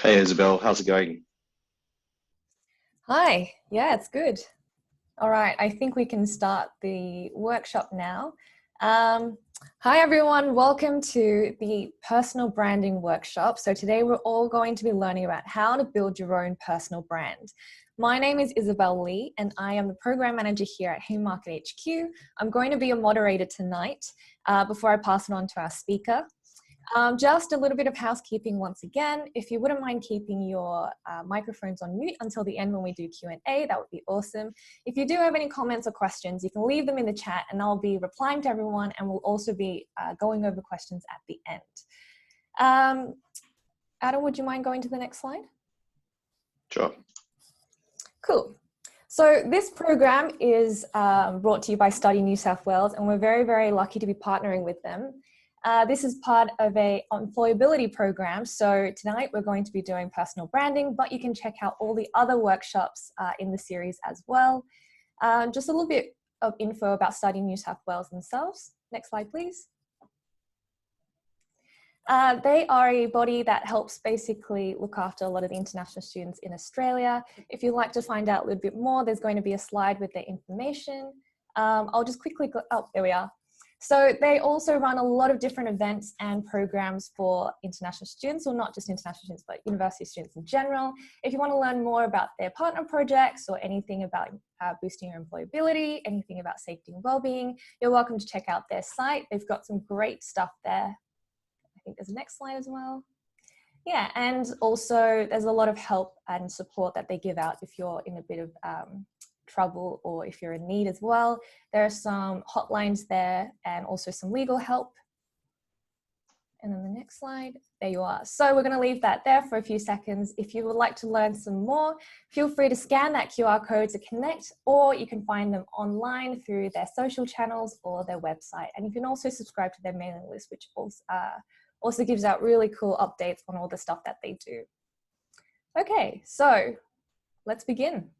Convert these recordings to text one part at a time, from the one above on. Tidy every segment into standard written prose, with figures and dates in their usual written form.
Hey Isabel, how's it going? Hi, yeah, it's good. All right, I think we can start the workshop now. Hi everyone, welcome to the personal branding workshop. So today we're all going to be learning about how to build your own personal brand. My name is Isabel Lee and I am the program manager here at Haymarket HQ. I'm going to be a moderator tonight before I pass it on to our speaker. Just a little bit of housekeeping once again. If you wouldn't mind keeping your microphones on mute until the end when we do Q&A, that would be awesome. If you do have any comments or questions, you can leave them in the chat and I'll be replying to everyone, and we'll also be going over questions at the end. Adam, would you mind going to the next slide? Sure. Cool. So this program is brought to you by Study New South Wales, and we're very, very lucky to be partnering with them. This is part of a employability program. So tonight we're going to be doing personal branding, but you can check out all the other workshops in the series as well. Just a little bit of info about Study New South Wales themselves. Next slide, please. They are a body that helps basically look after a lot of the international students in Australia. If you'd like to find out a little bit more, there's going to be a slide with their information. I'll just quickly go, oh, there we are. So they also run a lot of different events and programs for international students, or not just international students, but university students in general. If you want to learn more about their partner projects or anything about boosting your employability, anything about safety and well-being, you're welcome to check out their site. They've got some great stuff there. I think there's a next slide as well. Yeah, and also there's a lot of help and support that they give out if you're in a bit of trouble or if you're in need as well. There are some hotlines there and also some legal help. And then the next slide, there you are. So we're going to leave that there for a few seconds. If you would like to learn some more, feel free to scan that QR code to connect, or you can find them online through their social channels or their website. And you can also subscribe to their mailing list, which also gives out really cool updates on all the stuff that they do. Okay, so let's begin.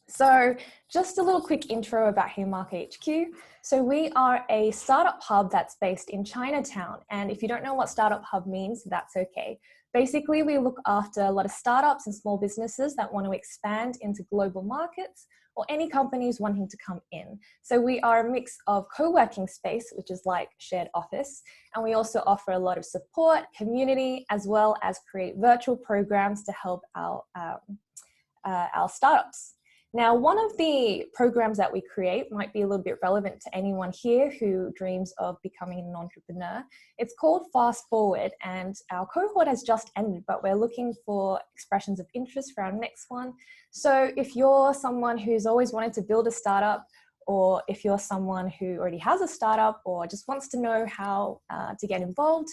So just a little quick intro about Haymarket HQ. So we are a startup hub that's based in Chinatown. And if you don't know what startup hub means, that's okay. Basically, we look after a lot of startups and small businesses that want to expand into global markets, or any companies wanting to come in. So we are a mix of co-working space, which is like shared office. And we also offer a lot of support, community, as well as create virtual programs to help our startups. Now, one of the programs that we create might be a little bit relevant to anyone here who dreams of becoming an entrepreneur. It's called Fast Forward, and our cohort has just ended, but we're looking for expressions of interest for our next one. So if you're someone who's always wanted to build a startup, or if you're someone who already has a startup or just wants to know how to get involved,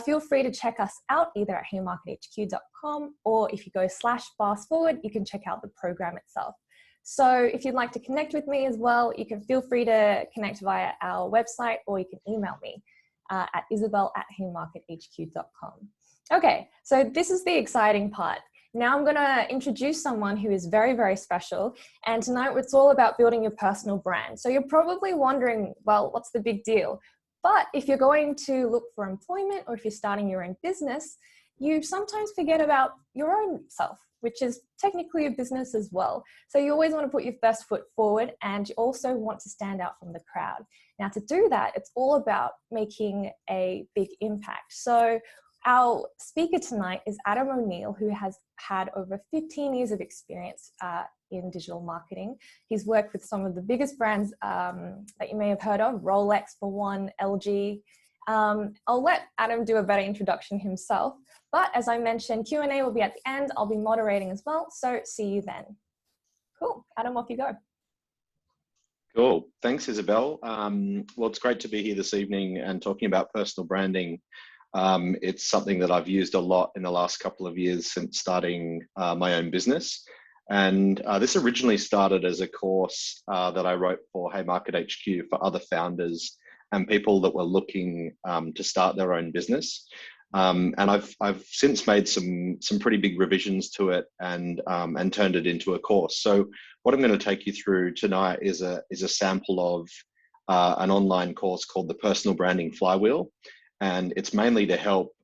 feel free to check us out either at haymarkethq.com, or if you go /fastforward, you can check out the program itself. So if you'd like to connect with me as well, you can feel free to connect via our website, or you can email me at isabel@haymarkethq.com. Okay, so this is the exciting part. Now I'm going to introduce someone who is very, very special. And tonight it's all about building your personal brand. So you're probably wondering, well, what's the big deal? But if you're going to look for employment, or if you're starting your own business, you sometimes forget about your own self, which is technically a business as well. So you always want to put your best foot forward, and you also want to stand out from the crowd. Now to do that, it's all about making a big impact. So our speaker tonight is Adam O'Neill, who has had over 15 years of experience in digital marketing. He's worked with some of the biggest brands that you may have heard of, Rolex for one, LG. I'll let Adam do a better introduction himself, but as I mentioned, Q&A will be at the end. I'll be moderating as well, so see you then. Cool, Adam, off you go. Cool. Thanks, Isabel. Well, it's great to be here this evening and talking about personal branding. It's something that I've used a lot in the last couple of years since starting my own business. And this originally started as a course that I wrote for Haymarket HQ for other founders and people that were looking to start their own business. And I've since made some pretty big revisions to it and turned it into a course. So what I'm going to take you through tonight is a sample of an online course called the Personal Branding Flywheel. And it's mainly to help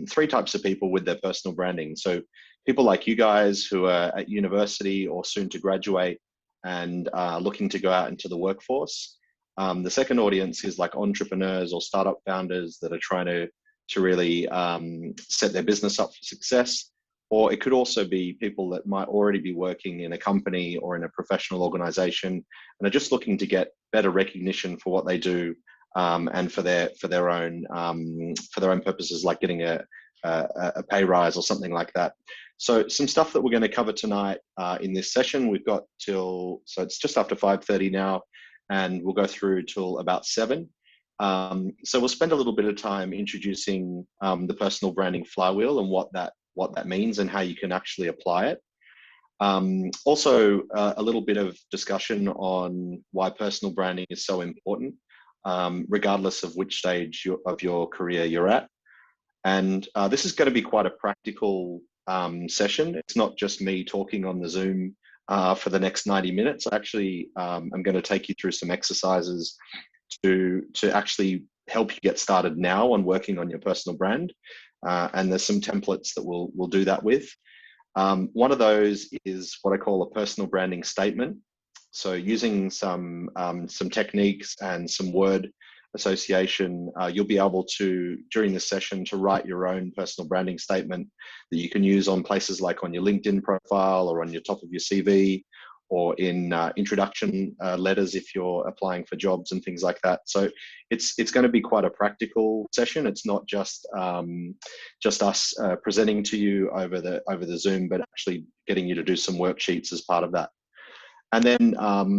three types of people with their personal branding. So people like you guys who are at university or soon to graduate and looking to go out into the workforce. The second audience is like entrepreneurs or startup founders that are trying to really set their business up for success. Or it could also be people that might already be working in a company or in a professional organization and are just looking to get better recognition for what they do, and for their own purposes, like getting a pay rise or something like that. So some stuff that we're going to cover tonight in this session. We've got so it's just after 5:30 now, and we'll go through till about 7. So we'll spend a little bit of time introducing the personal branding flywheel and what that means and how you can actually apply it. Also, a little bit of discussion on why personal branding is so important, regardless of which stage of your career you're at. And this is going to be quite a practical session. It's not just me talking on the Zoom for the next 90 minutes. Actually, I'm going to take you through some exercises to actually help you get started now on working on your personal brand. And there's some templates that we'll do that with. One of those is what I call a personal branding statement. So using some techniques and some word association, you'll be able to, during this session, to write your own personal branding statement that you can use on places like on your LinkedIn profile or on your top of your CV, or in introduction letters if you're applying for jobs and things like that. So it's going to be quite a practical session. It's not just us presenting to you over the Zoom, but actually getting you to do some worksheets as part of that. And then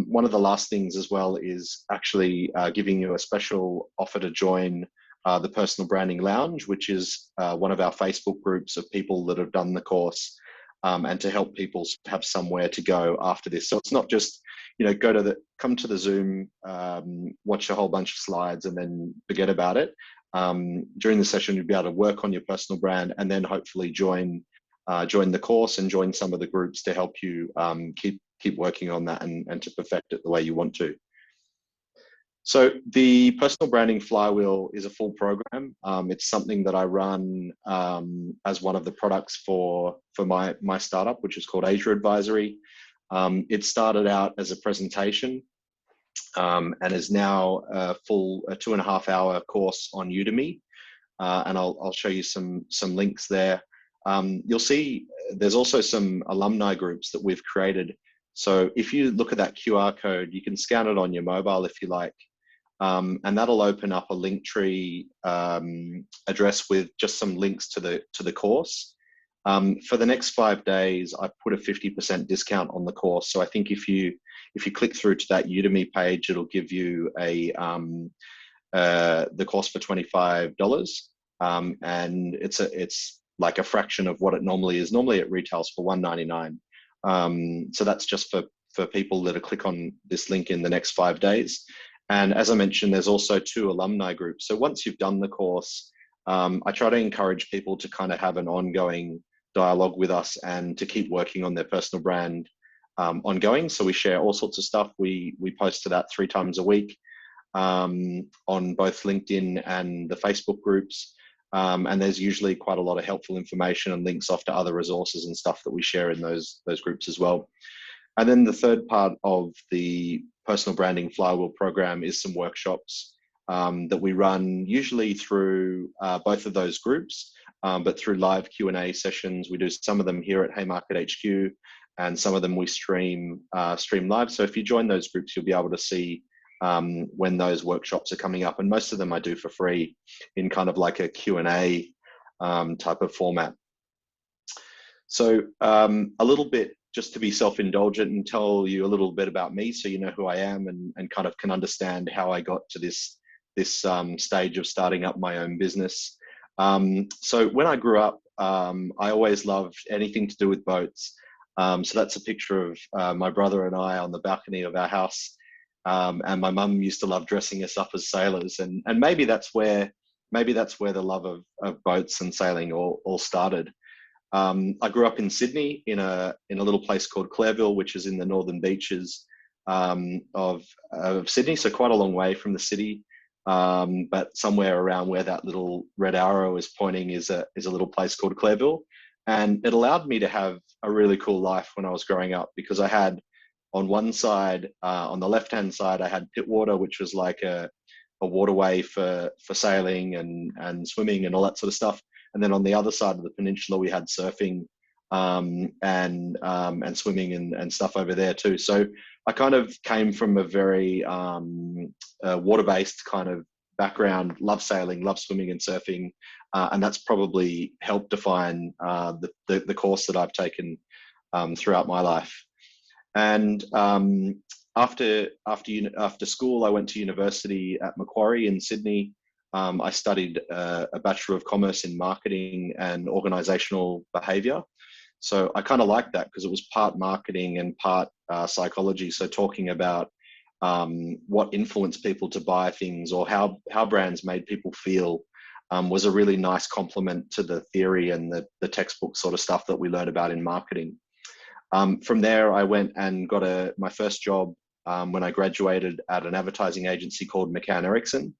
one of the last things as well is actually giving you a special offer to join the Personal Branding Lounge, which is one of our Facebook groups of people that have done the course, and to help people have somewhere to go after this. So it's not just, come to the Zoom, watch a whole bunch of slides and then forget about it. During the session, you'll be able to work on your personal brand and then hopefully join the course and join some of the groups to help you keep working on that and to perfect it the way you want to. So the personal branding flywheel is a full program. It's something that I run as one of the products for my startup, which is called Asia Advisory. It started out as a presentation and is now a 2.5-hour course on Udemy. And I'll show you some links there. You'll see there's also some alumni groups that we've created. So if you look at that QR code, you can scan it on your mobile if you like. And that'll open up a Linktree address with just some links to the course. For the next 5 days, I put a 50% discount on the course. So I think if you click through to that Udemy page, it'll give you the course for $25, and it's like a fraction of what it normally is. Normally it retails for $199. So that's just for people that click on this link in the next 5 days. And as I mentioned, there's also 2 alumni groups. So once you've done the course, I try to encourage people to kind of have an ongoing dialogue with us and to keep working on their personal brand ongoing. So we share all sorts of stuff. We post to that 3 times a week on both LinkedIn and the Facebook groups. And there's usually quite a lot of helpful information and links off to other resources and stuff that we share in those groups as well. And then the third part of the personal branding flywheel program is some workshops that we run usually through both of those groups, but through live Q&A sessions. We do some of them here at Haymarket HQ, and some of them we stream live. So if you join those groups, you'll be able to see when those workshops are coming up. And most of them I do for free in kind of like a Q&A type of format. So a little bit just to be self-indulgent and tell you a little bit about me, so you know who I am and kind of can understand how I got to this stage of starting up my own business. So when I grew up, I always loved anything to do with boats. So that's a picture of my brother and I on the balcony of our house. And my mum used to love dressing us up as sailors, and maybe that's where the love of boats and sailing all started. I grew up in Sydney in a little place called Clareville, which is in the northern beaches of Sydney, so quite a long way from the city. but somewhere around where that little red arrow is pointing is a little place called Clairville. And it allowed me to have a really cool life when I was growing up, because I had on one side, on the left-hand side, I had Pittwater, which was like a waterway for sailing and swimming and all that sort of stuff. And then on the other side of the peninsula, we had surfing and swimming and stuff over there too. So I kind of came from a very water-based kind of background, love sailing, love swimming and surfing. And that's probably helped define the course that I've taken throughout my life. And after school, I went to university at Macquarie in Sydney. I studied a Bachelor of Commerce in Marketing and Organisational Behaviour. So I kind of liked that because it was part marketing and part psychology. So talking about what influenced people to buy things, or how brands made people feel, was a really nice complement to the theory and the textbook sort of stuff that we learned about in marketing. From there, I went and got my first job when I graduated at an advertising agency called McCann Erickson,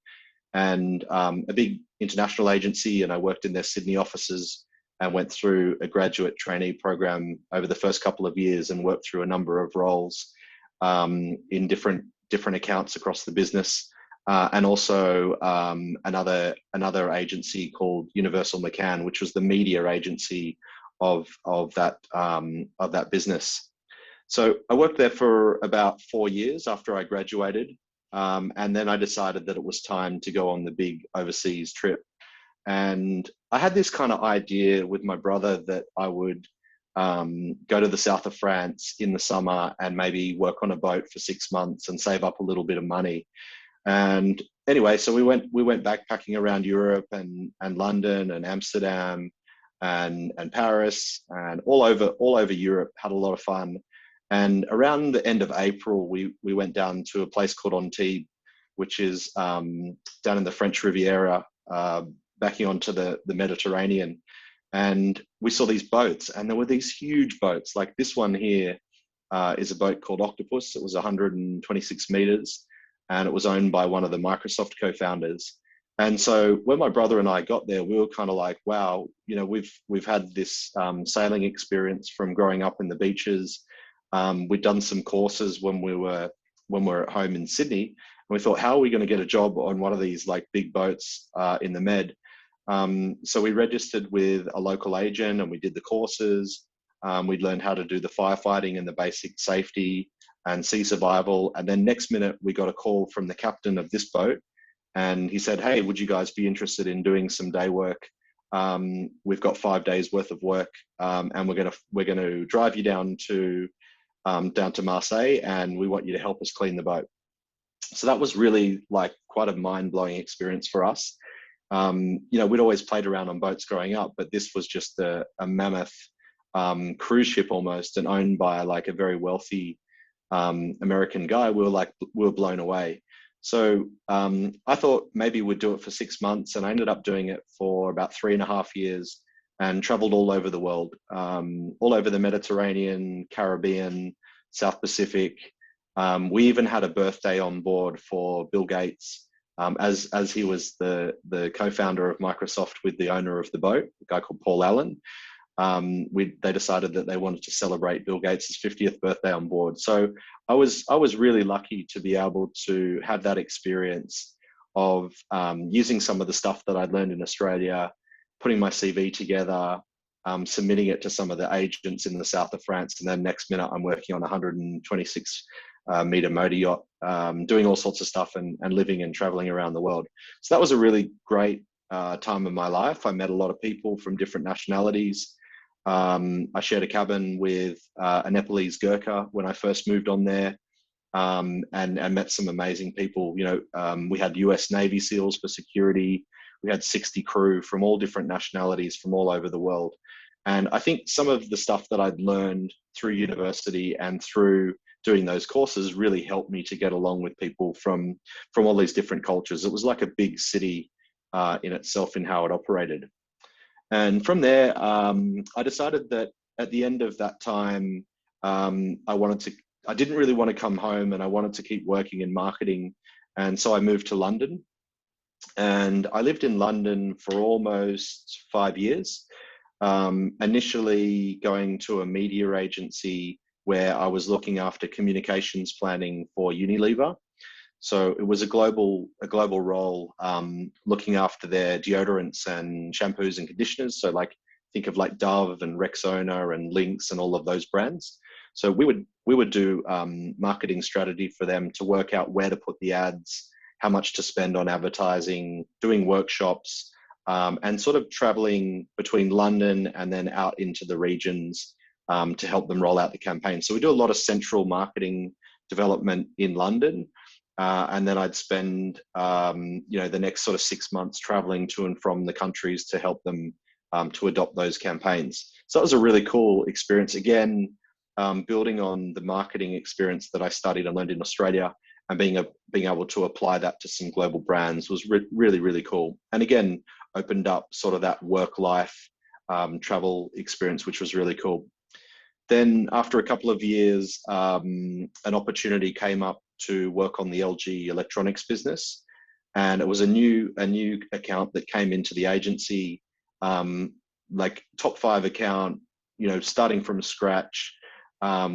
and a big international agency, and I worked in their Sydney offices and went through a graduate trainee program over the first couple of years and worked through a number of roles in different accounts across the business, and also another agency called Universal McCann, which was the media agency of that business. So I worked there for about 4 years after I graduated, and then I decided that it was time to go on the big overseas trip. And I had this kind of idea with my brother that I would go to the south of France in the summer and maybe work on a boat for 6 months and save up a little bit of money. And anyway, so we went backpacking around Europe and London and Amsterdam and Paris and all over Europe, had a lot of fun. And around the end of April, we went down to a place called Antibes, which is down in the French Riviera, backing onto the Mediterranean. And we saw these boats, and there were these huge boats. Like this one here is a boat called Octopus. It was 126 meters, and it was owned by one of the Microsoft co-founders. And so when my brother and I got there, we were kind of like, wow, you know, we've had this sailing experience from growing up in the beaches. We'd done some courses when we were at home in Sydney, and we thought, how are we going to get a job on one of these like big boats in the Med? So we registered with a local agent and we did the courses. We'd learned how to do the firefighting and the basic safety and sea survival. And then next minute, we got a call from the captain of this boat. And he said, hey, would you guys be interested in doing some day work? We've got 5 days worth of work, and we're going to drive you down to Marseille, and we want you to help us clean the boat. So that was really like quite a mind-blowing experience for us. You know, we'd always played around on boats growing up, but this was just a mammoth cruise ship almost, and owned by like a very wealthy American guy. We were blown away. So I thought maybe we'd do it for 6 months, and I ended up doing it for about 3.5 years and traveled all over the world, all over the Mediterranean, Caribbean, South Pacific. We even had a birthday on board for Bill Gates, as he was the co-founder of Microsoft with the owner of the boat, a guy called Paul Allen. They decided that they wanted to celebrate Bill Gates' 50th birthday on board. So I was really lucky to be able to have that experience of using some of the stuff that I'd learned in Australia, putting my CV together, submitting it to some of the agents in the south of France, and then next minute I'm working on a 126 meter motor yacht, doing all sorts of stuff and living and traveling around the world. So that was a really great time of my life. I met a lot of people from different nationalities. I shared a cabin with a Nepalese Gurkha when I first moved on there, and met some amazing people. You know, we had US Navy SEALs for security. We had 60 crew from all different nationalities from all over the world. And I think some of the stuff that I'd learned through university and through doing those courses really helped me to get along with people from all these different cultures. It was like a big city in itself in how it operated. And from there, I decided that at the end of that time, I didn't really want to come home, and I wanted to keep working in marketing. And so I moved to London. And I lived in London for almost 5 years. Initially going to a media agency where I was looking after communications planning for Unilever. So it was a global role, looking after their deodorants and shampoos and conditioners. So like think of like Dove and Rexona and Lynx and all of those brands. So we would do marketing strategy for them to work out where to put the ads, how much to spend on advertising, doing workshops, and sort of traveling between London and then out into the regions to help them roll out the campaign. So we do a lot of central marketing development in London. And then I'd spend, the next sort of 6 months traveling to and from the countries to help them to adopt those campaigns. So that was a really cool experience. Again, building on the marketing experience that I studied and learned in Australia, and being able to apply that to some global brands was really, really cool. And again, opened up sort of that work-life travel experience, which was really cool. Then after a couple of years, an opportunity came up to work on the LG electronics business. And it was a new account that came into the agency, like top 5 account, starting from scratch,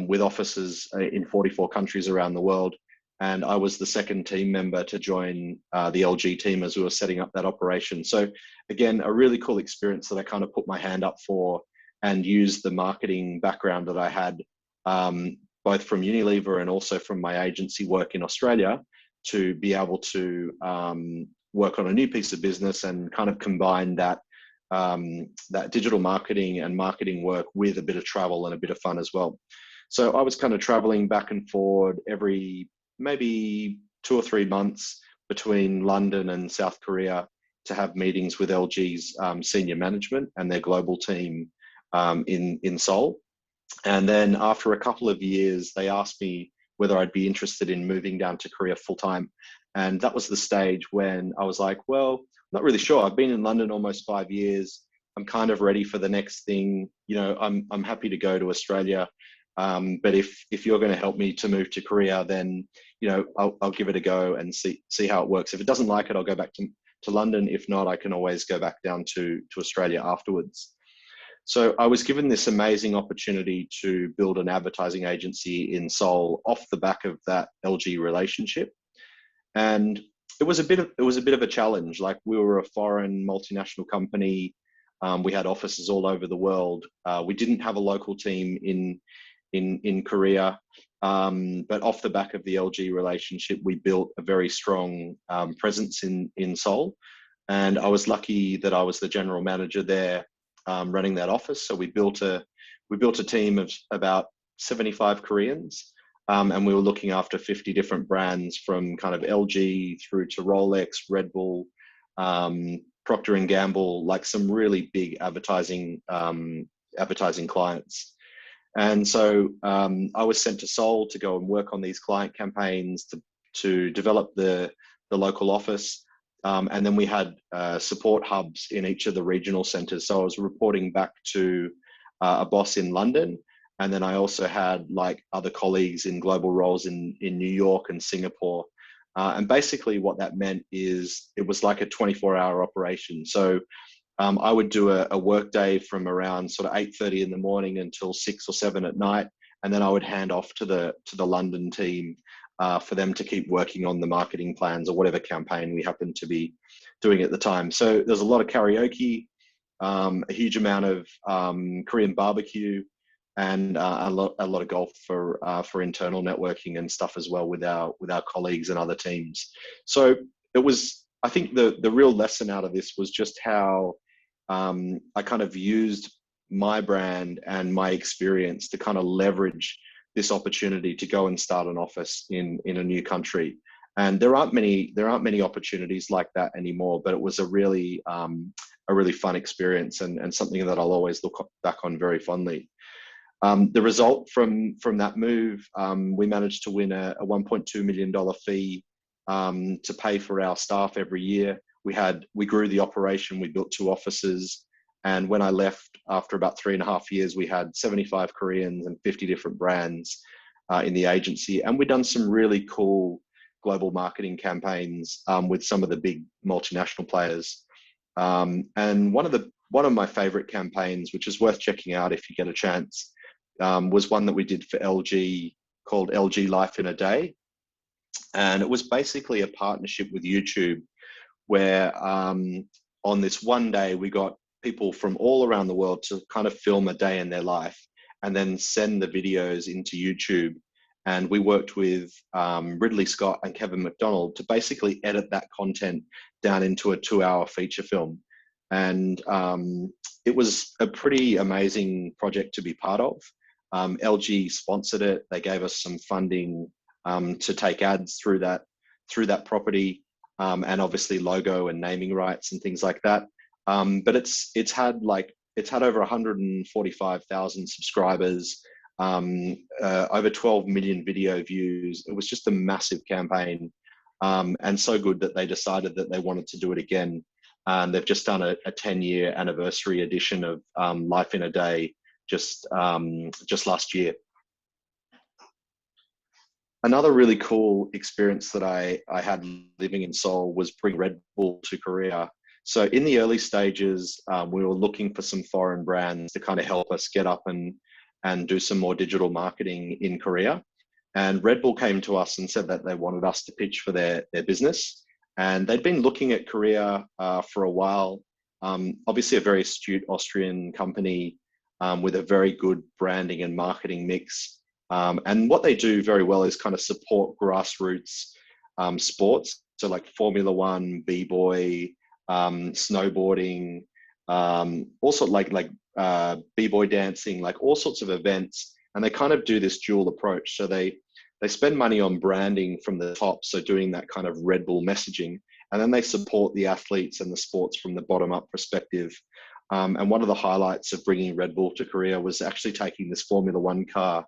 with offices in 44 countries around the world. And I was the second team member to join the LG team as we were setting up that operation. So again, a really cool experience that I kind of put my hand up for and used the marketing background that I had, both from Unilever and also from my agency work in Australia, to be able to work on a new piece of business and kind of combine that digital marketing and marketing work with a bit of travel and a bit of fun as well. So I was kind of traveling back and forward every maybe 2 or 3 months between London and South Korea to have meetings with LG's senior management and their global team in Seoul. And then after a couple of years, they asked me whether I'd be interested in moving down to Korea full time. And that was the stage when I was like, well, I'm not really sure. I've been in London almost 5 years. I'm kind of ready for the next thing. I'm happy to go to Australia. But if you're going to help me to move to Korea, then, I'll give it a go and see how it works. If it doesn't like it, I'll go back to London. If not, I can always go back down to Australia afterwards. So I was given this amazing opportunity to build an advertising agency in Seoul off the back of that LG relationship. And it was a bit of a challenge. Like, we were a foreign multinational company. We had offices all over the world. We didn't have a local team in Korea. But off the back of the LG relationship, we built a very strong presence in Seoul. And I was lucky that I was the general manager there, running that office. So we built a team of about 75 Koreans, and we were looking after 50 different brands, from kind of LG through to Rolex, Red Bull, Procter and Gamble, like some really big advertising clients. And so I was sent to Seoul to go and work on these client campaigns to develop the local office. And then we had support hubs in each of the regional centers. So I was reporting back to a boss in London. And then I also had like other colleagues in global roles in New York and Singapore. And basically what that meant is it was like a 24-hour operation. So I would do a work day from around sort of 8:30 in the morning until 6 or 7 at night. And then I would hand off to the London team for them to keep working on the marketing plans or whatever campaign we happened to be doing at the time. So there's a lot of karaoke, a huge amount of Korean barbecue, and a lot of golf for internal networking and stuff as well with our colleagues and other teams. So it was, I think the real lesson out of this was just how I kind of used my brand and my experience to kind of leverage this opportunity to go and start an office in a new country. And there aren't many opportunities like that anymore, but it was a really fun experience and something that I'll always look back on very fondly. The result from that move, we managed to win a $1.2 million fee to pay for our staff every year. We grew the operation, we built 2 offices. And when I left after about 3.5 years, we had 75 Koreans and 50 different brands in the agency. And we'd done some really cool global marketing campaigns with some of the big multinational players. And one of my favorite campaigns, which is worth checking out if you get a chance, was one that we did for LG called LG Life in a Day. And it was basically a partnership with YouTube where on this one day, we got people from all around the world to kind of film a day in their life and then send the videos into YouTube. And we worked with Ridley Scott and Kevin McDonald to basically edit that content down into a 2-hour feature film. And it was a pretty amazing project to be part of. LG sponsored it. They gave us some funding to take ads through that property, and obviously logo and naming rights and things like that. But it's had over 145,000 subscribers, over 12 million video views. It was just a massive campaign, and so good that they decided that they wanted to do it again. And they've just done a 10-year anniversary edition of Life in a Day just last year. Another really cool experience that I had living in Seoul was bring Red Bull to Korea. So in the early stages, we were looking for some foreign brands to kind of help us get up and do some more digital marketing in Korea. And Red Bull came to us and said that they wanted us to pitch for their business. And they'd been looking at Korea for a while. Obviously a very astute Austrian company with a very good branding and marketing mix. And what they do very well is kind of support grassroots sports. So like Formula One, B-boy, snowboarding, also like B-boy dancing, like all sorts of events. And they kind of do this dual approach. So they spend money on branding from the top. So doing that kind of Red Bull messaging, and then they support the athletes and the sports from the bottom up perspective. And one of the highlights of bringing Red Bull to Korea was actually taking this Formula One car,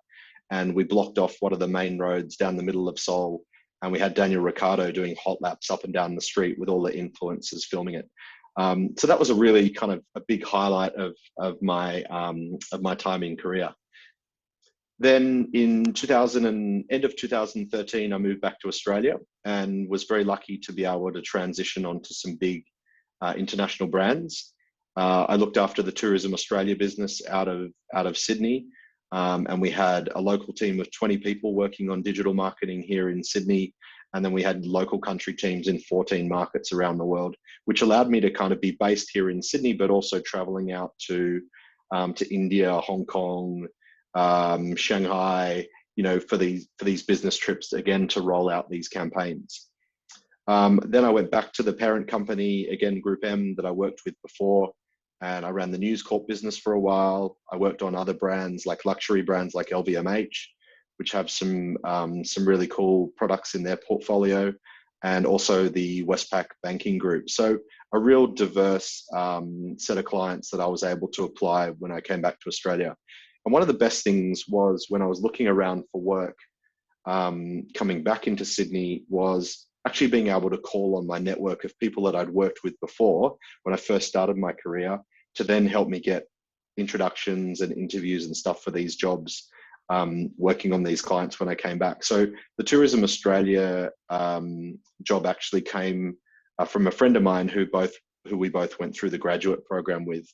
and we blocked off one of the main roads down the middle of Seoul. And we had Daniel Ricciardo doing hot laps up and down the street with all the influencers filming it. So that was a really kind of a big highlight of my time in Korea. Then in end of 2013, I moved back to Australia and was very lucky to be able to transition onto some big international brands. I looked after the Tourism Australia business out of Sydney. And we had a local team of 20 people working on digital marketing here in Sydney. And then we had local country teams in 14 markets around the world, which allowed me to kind of be based here in Sydney, but also traveling out to India, Hong Kong, Shanghai, for these business trips, again, to roll out these campaigns. Then I went back to the parent company, again, Group M, that I worked with before. And I ran the News Corp business for a while. I worked on other brands, like luxury brands like LVMH, which have some really cool products in their portfolio, and also the Westpac banking group. So a real diverse set of clients that I was able to apply when I came back to Australia. And one of the best things was when I was looking around for work, coming back into Sydney, was actually being able to call on my network of people that I'd worked with before when I first started my career, to then help me get introductions and interviews and stuff for these jobs, working on these clients when I came back. So the Tourism Australia job actually came from a friend of mine who we both went through the graduate program with.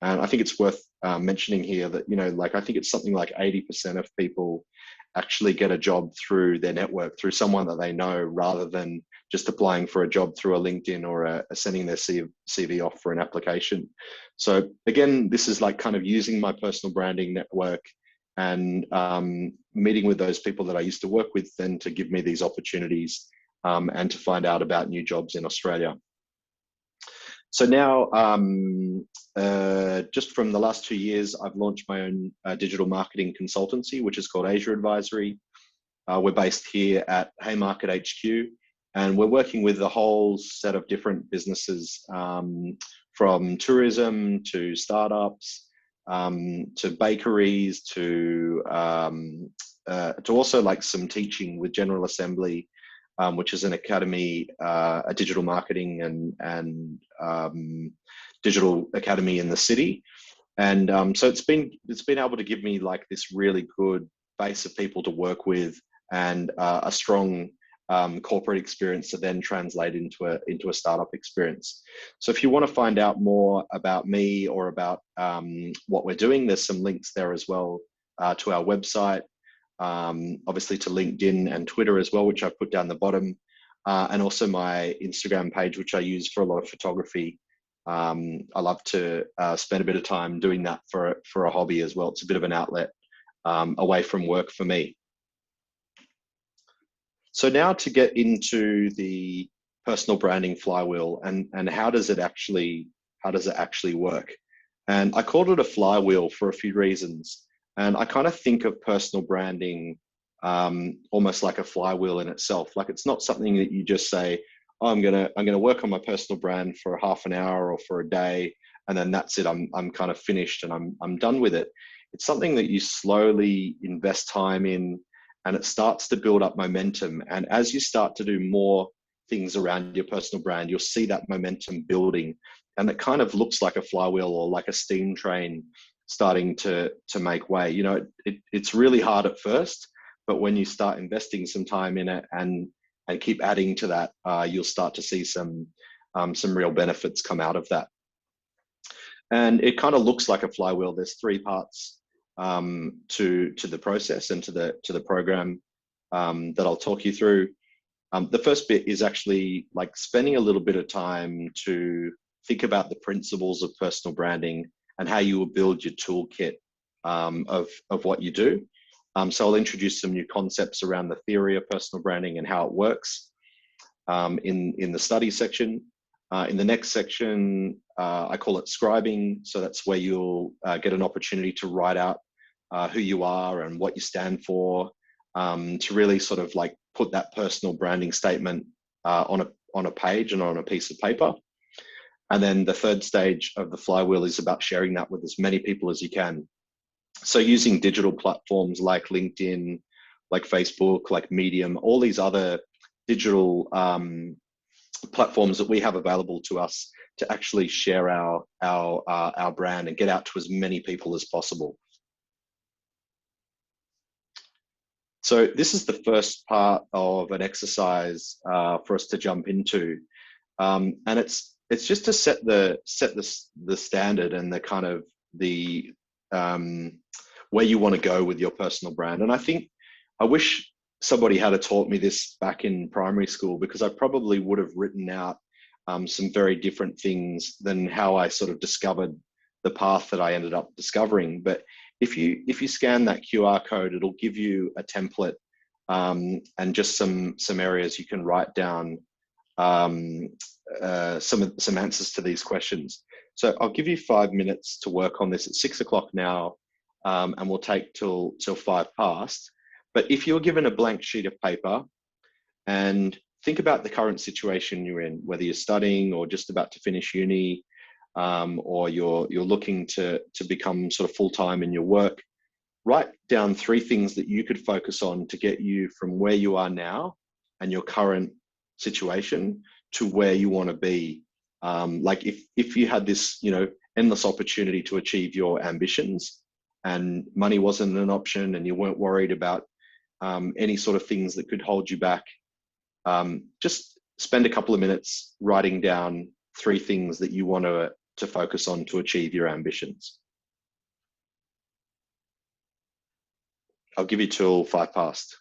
And I think it's worth mentioning here that, I think it's something like 80% of people actually get a job through their network, through someone that they know, rather than just applying for a job through a LinkedIn or sending their CV off for an application. So again, this is like kind of using my personal branding network and meeting with those people that I used to work with, then to give me these opportunities and to find out about new jobs in Australia. So now, just from the last 2 years, I've launched my own digital marketing consultancy, which is called Asia Advisory. We're based here at Haymarket HQ, and we're working with a whole set of different businesses, from tourism to startups, to bakeries, to also like some teaching with General Assembly, which is an academy, a digital marketing and digital academy in the city. And so it's been able to give me like this really good base of people to work with, and a strong corporate experience to then translate into a startup experience. So if you want to find out more about me or about what we're doing, there's some links there as well to our website, obviously to LinkedIn and Twitter as well, which I put down the bottom, and also my Instagram page, which I use for a lot of photography. I love to spend a bit of time doing that for a hobby as well. It's a bit of an outlet away from work for me. So now to get into the personal branding flywheel and how does it actually work? And I called it a flywheel for a few reasons. And I kind of think of personal branding almost like a flywheel in itself. Like it's not something that you just say, oh, I'm gonna work on my personal brand for half an hour or for a day, and then that's it. I'm kind of finished and I'm done with it. It's something that you slowly invest time in, and it starts to build up momentum. And as you start to do more things around your personal brand, you'll see that momentum building, and it kind of looks like a flywheel or like a steam train starting to make way. You know, it's really hard at first, but when you start investing some time in it and keep adding to that, you'll start to see some real benefits come out of that. And it kind of looks like a flywheel. There's three parts to the process and to the program that I'll talk you through. The first bit is actually like spending a little bit of time to think about the principles of personal branding and how you will build your toolkit of what you do. So I'll introduce some new concepts around the theory of personal branding and how it works in the study section. In the next section, I call it Scribing. So that's where you'll get an opportunity to write out who you are and what you stand for, to really sort of like put that personal branding statement on a page and on a piece of paper. And then the third stage of the flywheel is about sharing that with as many people as you can. So using digital platforms like LinkedIn, like Facebook, like Medium, all these other digital platforms that we have available to us to actually share our brand and get out to as many people as possible. So this is the first part of an exercise for us to jump into, and it's just to set the standard and the kind of the where you want to go with your personal brand. And I wish somebody had taught me this back in primary school, because I probably would have written out some very different things than how I sort of discovered the path that I ended up discovering. But if you scan that QR code, it'll give you a template and just some areas you can write down some answers to these questions. So I'll give you 5 minutes to work on this. It's 6 o'clock now, and we'll take till 5 past. But if you're given a blank sheet of paper and think about the current situation you're in, whether you're studying or just about to finish uni, or you're looking to become sort of full-time in your work, write down 3 things that you could focus on to get you from where you are now and your current situation to where you want to be. Like if you had this, you know, endless opportunity to achieve your ambitions and money wasn't an option and you weren't worried about any sort of things that could hold you back, just spend a couple of minutes writing down 3 things that you want to focus on to achieve your ambitions. I'll give you till 5 past.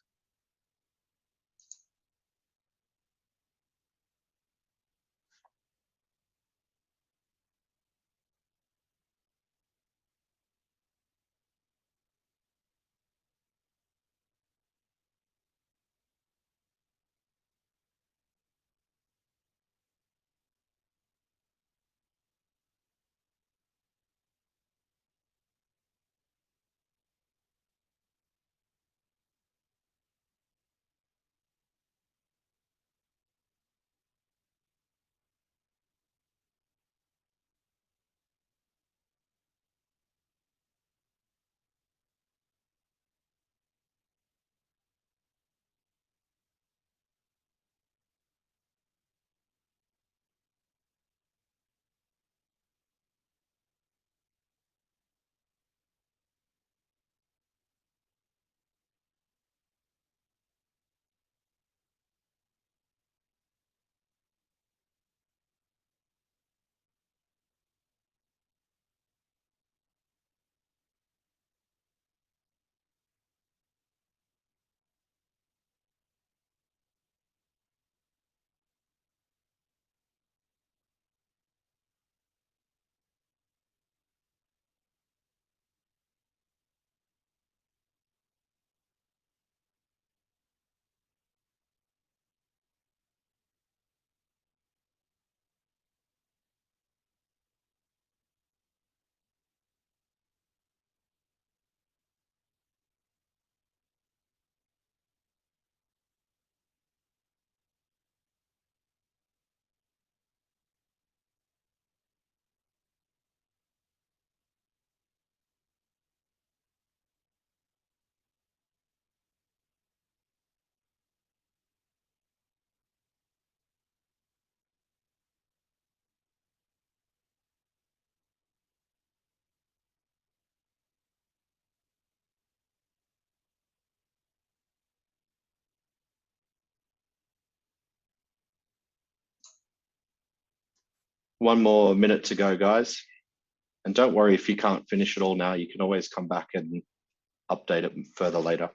One more minute to go, guys. And don't worry if you can't finish it all now, you can always come back and update it further later.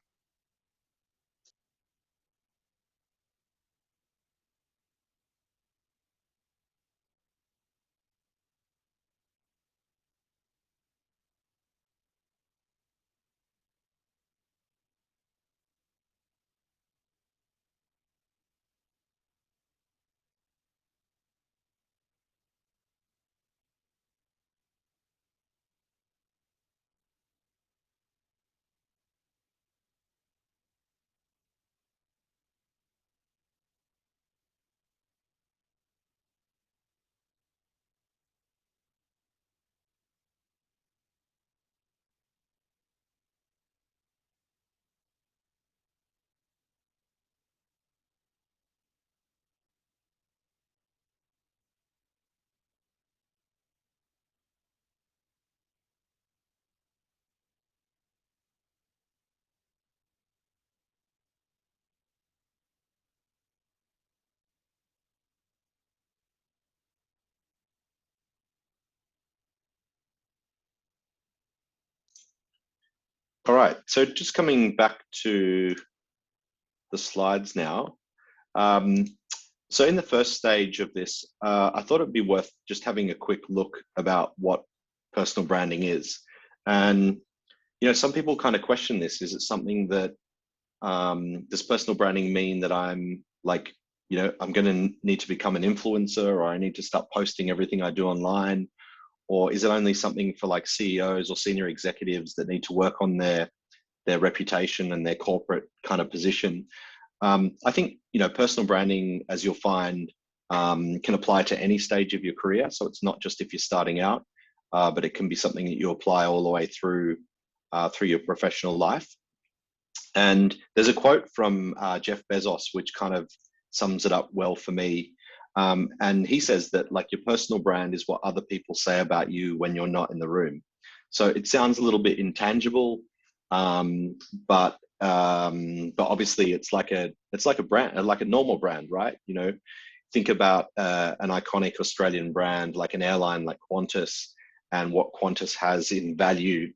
All right, so just coming back to the slides now. So in the first stage of this, I thought it'd be worth just having a quick look about what personal branding is. And, some people kind of question this. Is it something that, does personal branding mean that I'm like, I'm going to need to become an influencer, or I need to start posting everything I do online? Or is it only something for like CEOs or senior executives that need to work on their reputation and their corporate kind of position? I think, personal branding, as you'll find, can apply to any stage of your career. So it's not just if you're starting out, but it can be something that you apply all the way through your professional life. And there's a quote from Jeff Bezos, which kind of sums it up well for me. And he says that like your personal brand is what other people say about you when you're not in the room. So it sounds a little bit intangible, but obviously it's like a brand, like a normal brand, right? Think about an iconic Australian brand like an airline like Qantas, and what Qantas has in value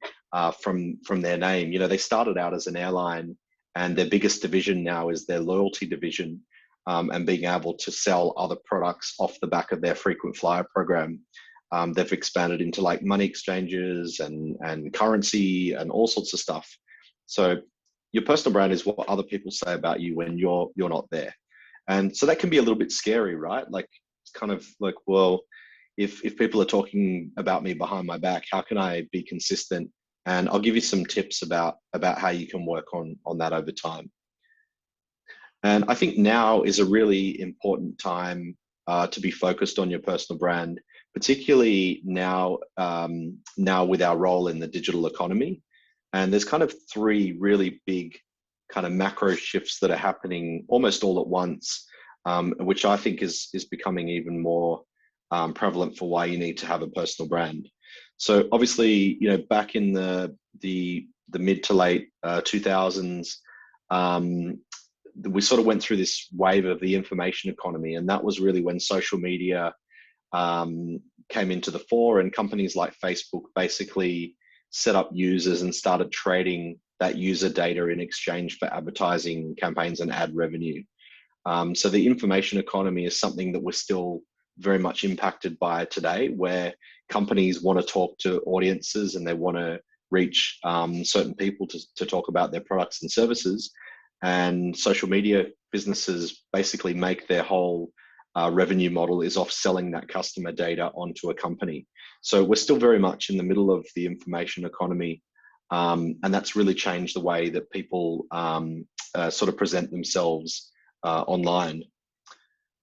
from their name. They started out as an airline, and their biggest division now is their loyalty division, and being able to sell other products off the back of their frequent flyer program. They've expanded into like money exchanges and currency and all sorts of stuff. So your personal brand is what other people say about you when you're not there. And so that can be a little bit scary, right? Like it's kind of like, well, if people are talking about me behind my back, how can I be consistent? And I'll give you some tips about how you can work on that over time. And I think now is a really important time to be focused on your personal brand, particularly now with our role in the digital economy. And there's kind of three really big kind of macro shifts that are happening almost all at once, which I think is becoming even more prevalent for why you need to have a personal brand. So obviously, back in the mid to late 2000s, we sort of went through this wave of the information economy, and that was really when social media came into the fore, and companies like Facebook basically set up users and started trading that user data in exchange for advertising campaigns and ad revenue. So the information economy is something that we're still very much impacted by today, where companies want to talk to audiences and they want to reach certain people to talk about their products and services. And social media businesses basically make their whole revenue model is off selling that customer data onto a company. So we're still very much in the middle of the information economy, and that's really changed the way that people sort of present themselves online.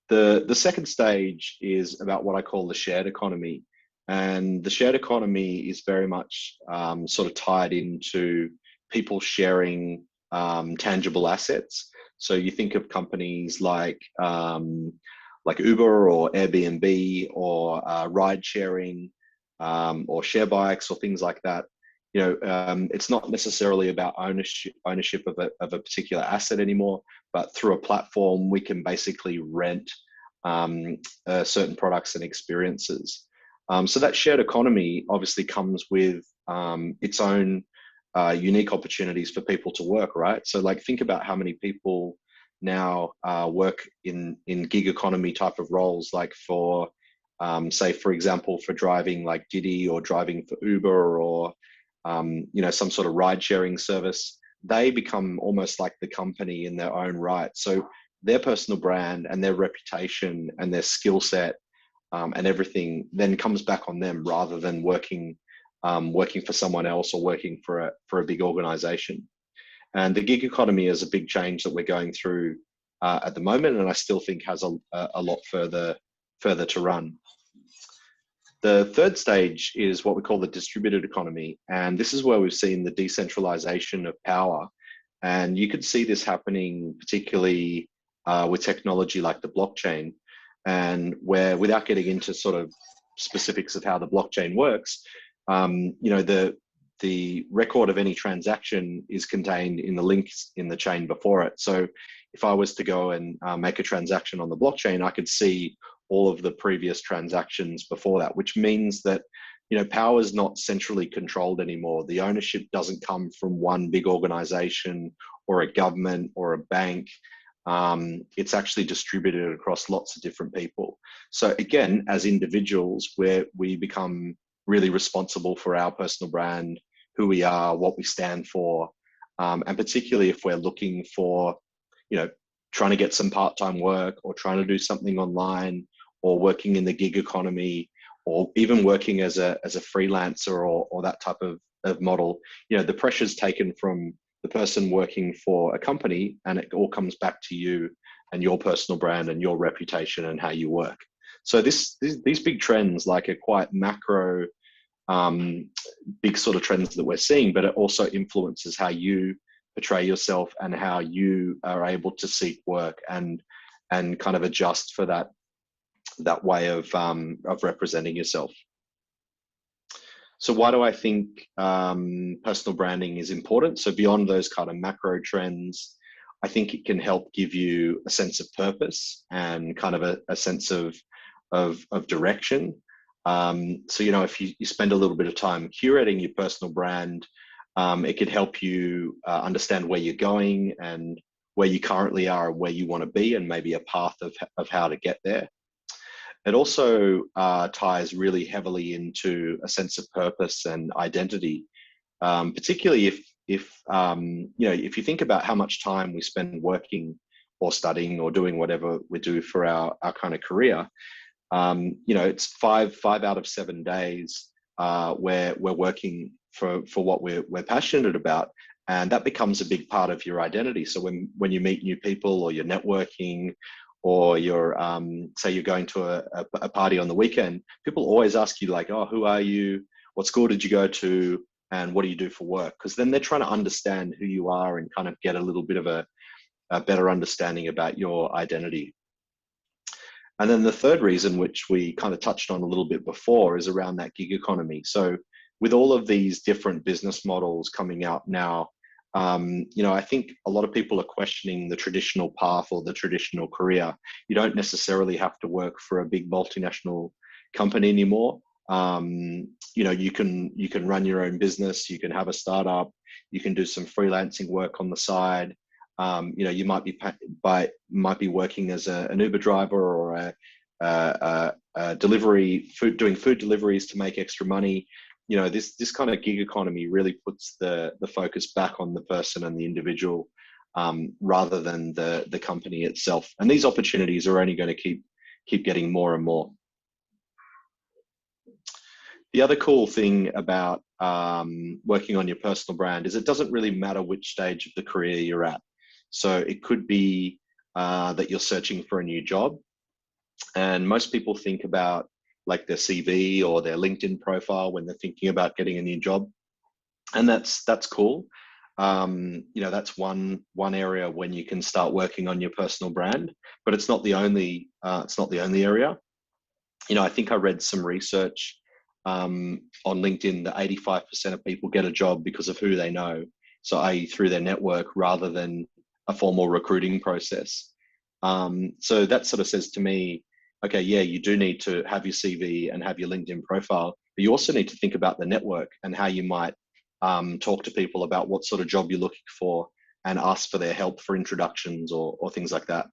The second stage is about what I call the shared economy. And the shared economy is very much sort of tied into people sharing tangible assets. So you think of companies like Uber or Airbnb or ride sharing or share bikes or things like that. It's not necessarily about ownership of a particular asset anymore, but through a platform we can basically rent certain products and experiences. So that shared economy obviously comes with its own unique opportunities for people to work, right? So like think about how many people now work in gig economy type of roles, like for say, for example, for driving like Didi or driving for Uber or some sort of ride sharing service. They become almost like the company in their own right. So their personal brand and their reputation and their skill set and everything then comes back on them rather than working for someone else or working for a big organization. And the gig economy is a big change that we're going through at the moment, and I still think has a lot further to run. The third stage is what we call the distributed economy, and this is where we've seen the decentralization of power. And you could see this happening particularly with technology like the blockchain, and where, without getting into sort of specifics of how the blockchain works, the record of any transaction is contained in the links in the chain before it. So if I was to go and make a transaction on the blockchain, I could see all of the previous transactions before that, which means that power is not centrally controlled anymore. The ownership doesn't come from one big organization or a government or a bank. It's actually distributed across lots of different people. So again, as individuals, we become really responsible for our personal brand, who we are, what we stand for, and particularly if we're looking for, trying to get some part-time work or trying to do something online or working in the gig economy or even working as a freelancer or that type of model. The pressure's taken from the person working for a company, and it all comes back to you and your personal brand and your reputation and how you work. So these big trends like are quite macro, big sort of trends that we're seeing, but it also influences how you portray yourself and how you are able to seek work and kind of adjust for that way of representing yourself. So why do I think personal branding is important? So beyond those kind of macro trends, I think it can help give you a sense of purpose and kind of a sense of direction. So, if you spend a little bit of time curating your personal brand, it could help you understand where you're going and where you currently are and where you want to be, and maybe a path of how to get there. It also ties really heavily into a sense of purpose and identity, particularly if you think about how much time we spend working or studying or doing whatever we do for our kind of career. It's five out of 7 days where we're working for what we're passionate about, and that becomes a big part of your identity. So when you meet new people or you're networking, or you're say you're going to a party on the weekend, people always ask you like, oh, who are you? What school did you go to? And what do you do for work? Because then they're trying to understand who you are and kind of get a little bit of a better understanding about your identity. And then the third reason, which we kind of touched on a little bit before, is around that gig economy. So with all of these different business models coming out now, I think a lot of people are questioning the traditional path or the traditional career. You don't necessarily have to work for a big multinational company anymore. You can run your own business. You can have a startup. You can do some freelancing work on the side. You might be working as an Uber driver or a doing food deliveries to make extra money. This kind of gig economy really puts the focus back on the person and the individual rather than the company itself. And these opportunities are only going to keep getting more and more. The other cool thing about working on your personal brand is it doesn't really matter which stage of the career you're at. So it could be that you're searching for a new job, and most people think about like their CV or their LinkedIn profile when they're thinking about getting a new job, and that's cool. That's one area when you can start working on your personal brand, but it's not the only area. I think I read some research on LinkedIn that 85% of people get a job because of who they know, so i.e. through their network rather than a formal recruiting process. So that sort of says to me, okay, yeah, you do need to have your CV and have your LinkedIn profile, but you also need to think about the network and how you might talk to people about what sort of job you're looking for and ask for their help for introductions or things like that.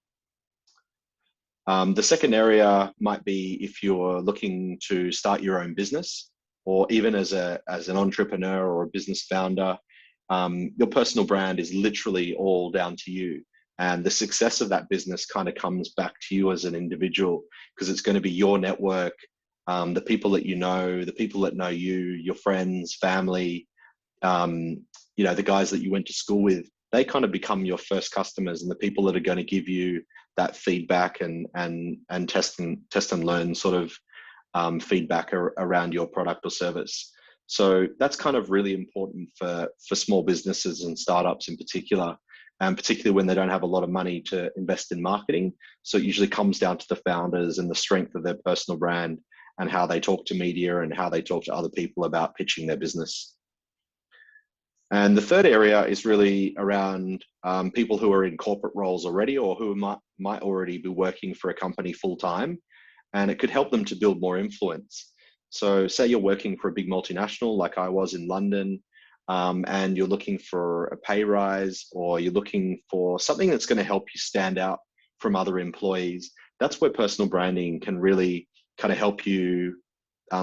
The second area might be if you're looking to start your own business, or even as an entrepreneur or a business founder. Your personal brand is literally all down to you. And the success of that business kind of comes back to you as an individual, because it's going to be your network, the people that you know, the people that know you, your friends, family, the guys that you went to school with. They kind of become your first customers, and the people that are going to give you that feedback and test and learn sort of feedback around your product or service. So that's kind of really important for small businesses and startups in particular, and particularly when they don't have a lot of money to invest in marketing. So it usually comes down to the founders and the strength of their personal brand and how they talk to media and how they talk to other people about pitching their business. And the third area is really around people who are in corporate roles already, or who might already be working for a company full time, and it could help them to build more influence. So say you're working for a big multinational like I was in London, and you're looking for a pay rise, or you're looking for something that's going to help you stand out from other employees. That's where personal branding can really kind of help you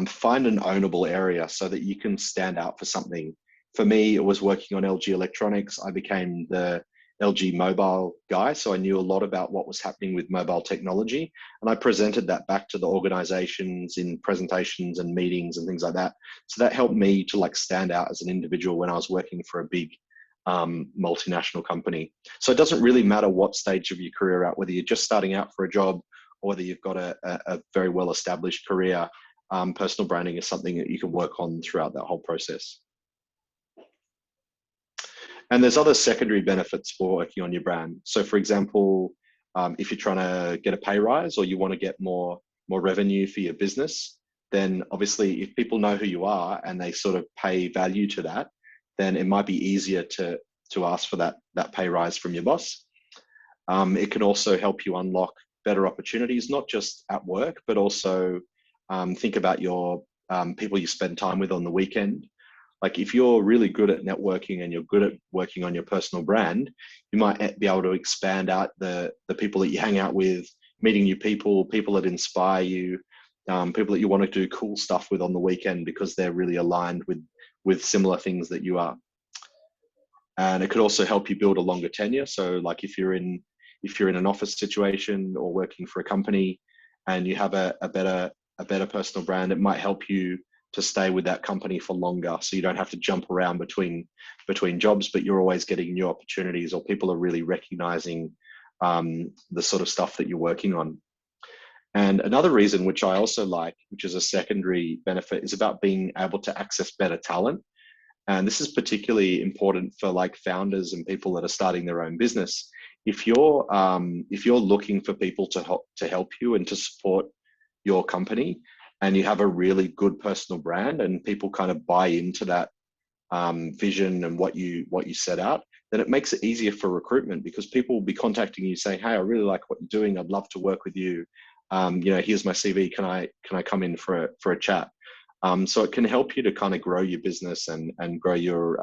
find an ownable area so that you can stand out for something. For me, it was working on LG Electronics. I became the LG mobile guy, so I knew a lot about what was happening with mobile technology, and I presented that back to the organizations in presentations and meetings and things like that. So that helped me to like stand out as an individual when I was working for a big multinational company. So it doesn't really matter what stage of your career at, whether you're just starting out for a job or whether you've got a very well-established career. Personal branding is something that you can work on throughout that whole process. And there's other secondary benefits for working on your brand. So for example, if you're trying to get a pay rise or you want to get more revenue for your business, then obviously if people know who you are and they sort of pay value to that, then it might be easier to ask for that pay rise from your boss. It can also help you unlock better opportunities, not just at work, but also think about your people you spend time with on the weekend. Like if you're really good at networking and you're good at working on your personal brand, you might be able to expand out the people that you hang out with, meeting new people that inspire you, people that you want to do cool stuff with on the weekend because they're really aligned with similar things that you are. And it could also help you build a longer tenure. So like if you're in an office situation or working for a company and you have a better personal brand, it might help you to stay with that company for longer, so you don't have to jump around between jobs, but you're always getting new opportunities, or people are really recognizing the sort of stuff that you're working on. And another reason, which I also like, which is a secondary benefit, is about being able to access better talent. And this is particularly important for like founders and people that are starting their own business. If you're looking for people to help you and to support your company, and you have a really good personal brand and people kind of buy into that vision and what you set out, then it makes it easier for recruitment, because people will be contacting you saying, hey, I really like what you're doing. I'd love to work with you. Here's my CV. Can I come in for a chat? So it can help you to kind of grow your business and grow your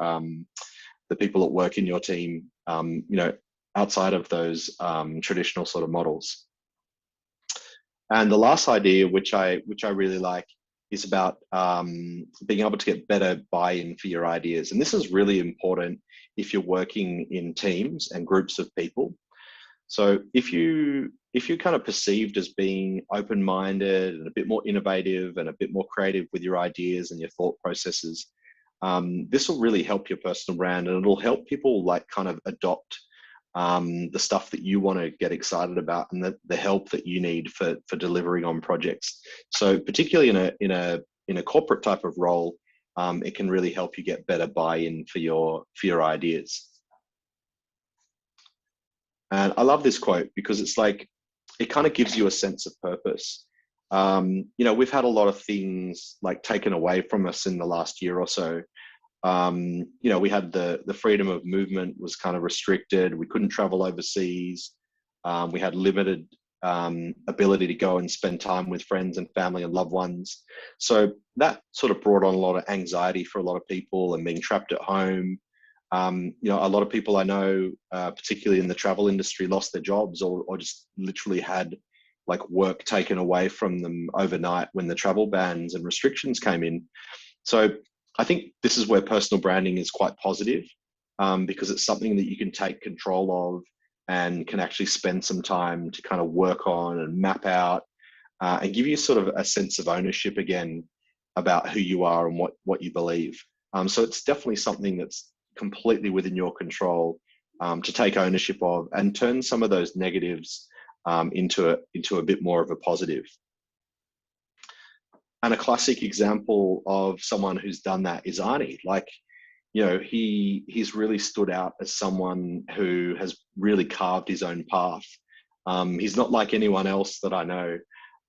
the people that work in your team, outside of those traditional sort of models. And the last idea, which I really like, is about being able to get better buy-in for your ideas. And this is really important if you're working in teams and groups of people. So if you're kind of perceived as being open-minded and a bit more innovative and a bit more creative with your ideas and your thought processes, this will really help your personal brand, and it'll help people like kind of adopt the stuff that you want to get excited about and the help that you need for delivering on projects. So particularly in a corporate type of role, it can really help you get better buy-in for your ideas. And I love this quote because it's like, it kind of gives you a sense of purpose. We've had a lot of things like taken away from us in the last year or so. We had the freedom of movement was kind of restricted. We couldn't travel overseas. We had limited ability to go and spend time with friends and family and loved ones. So that sort of brought on a lot of anxiety for a lot of people, and being trapped at home. You know, a lot of people I know, particularly in the travel industry, lost their jobs or just literally had like work taken away from them overnight when the travel bans and restrictions came in. So I think this is where personal branding is quite positive, because it's something that you can take control of and can actually spend some time to kind of work on and map out, and give you sort of a sense of ownership again about who you are and what you believe. So it's definitely something that's completely within your control, to take ownership of and turn some of those negatives into a bit more of a positive. And a classic example of someone who's done that is Arnie. Like, you know, he's really stood out as someone who has really carved his own path. He's not like anyone else that I know,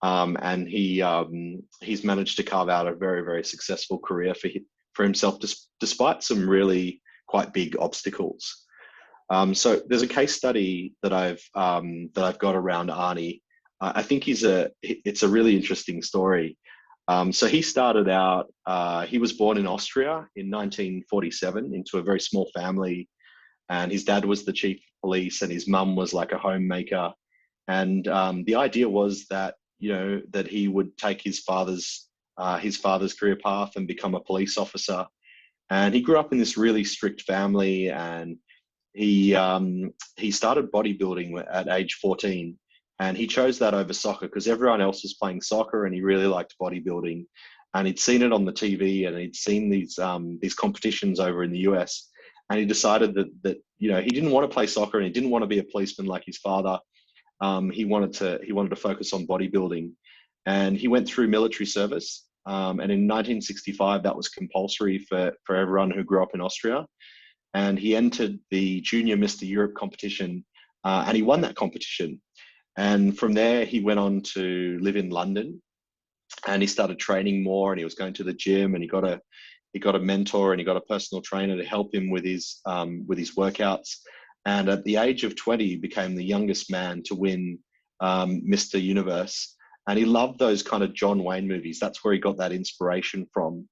and he's managed to carve out a very, very successful career for himself, despite some really quite big obstacles. So there's a case study that I've got around Arnie. I think it's a really interesting story. So he started out, he was born in Austria in 1947 into a very small family, and his dad was the chief of police and his mum was like a homemaker. And the idea was that, you know, that he would take his father's career path and become a police officer. And he grew up in this really strict family, and he started bodybuilding at age 14. And he chose that over soccer because everyone else was playing soccer, and he really liked bodybuilding. And he'd seen it on the TV, and he'd seen these competitions over in the US. And he decided that you know, he didn't want to play soccer and he didn't want to be a policeman like his father. He wanted to focus on bodybuilding, and he went through military service. And in 1965, that was compulsory for everyone who grew up in Austria. And he entered the Junior Mr. Europe competition, and he won that competition. And from there, he went on to live in London, and he started training more, and he was going to the gym, and he got a mentor, and he got a personal trainer to help him with his workouts. And at the age of 20, he became the youngest man to win Mr. Universe. And he loved those kind of John Wayne movies. That's where he got that inspiration from.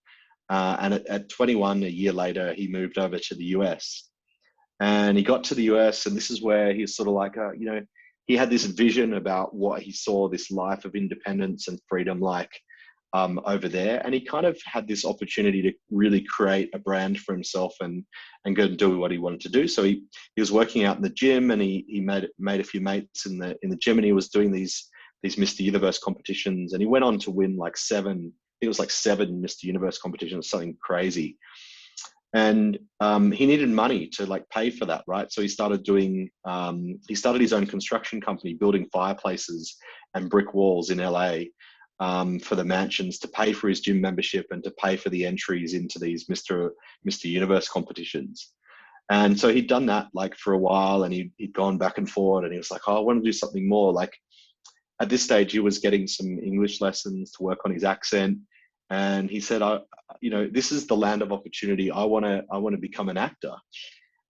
And at 21, a year later, he moved over to the US. And he got to the US, and this is where he's sort of like, you know, he had this vision about what he saw this life of independence and freedom like over there. And he kind of had this opportunity to really create a brand for himself and go and do what he wanted to do. So he was working out in the gym, and he made a few mates in the gym, and he was doing these Mr. Universe competitions, and he went on to win like seven Mr. Universe competitions, something crazy. And he needed money to like pay for that, right? So he started his own construction company, building fireplaces and brick walls in LA for the mansions to pay for his gym membership and to pay for the entries into these Mr. Universe competitions. And so he'd done that like for a while, and he'd gone back and forth, and he was like, oh, I want to do something more. Like at this stage, he was getting some English lessons to work on his accent. And he said, you know, this is the land of opportunity. I want to become an actor.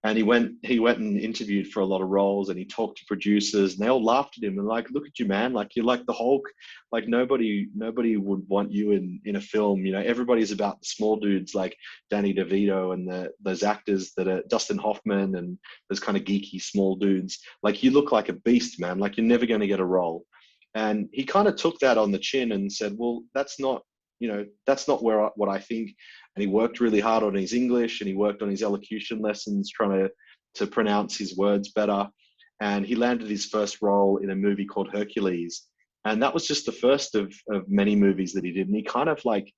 And he went and interviewed for a lot of roles, and he talked to producers, and they all laughed at him and like, look at you, man, like you're like the Hulk, like nobody would want you in a film. You know, everybody's about the small dudes like Danny DeVito and those actors that are Dustin Hoffman and those kind of geeky small dudes. Like you look like a beast, man, like you're never going to get a role. And he kind of took that on the chin and said, well, that's not what I think. And he worked really hard on his English, and he worked on his elocution lessons, trying to pronounce his words better. And he landed his first role in a movie called Hercules. And that was just the first of many movies that he did. And he kind of like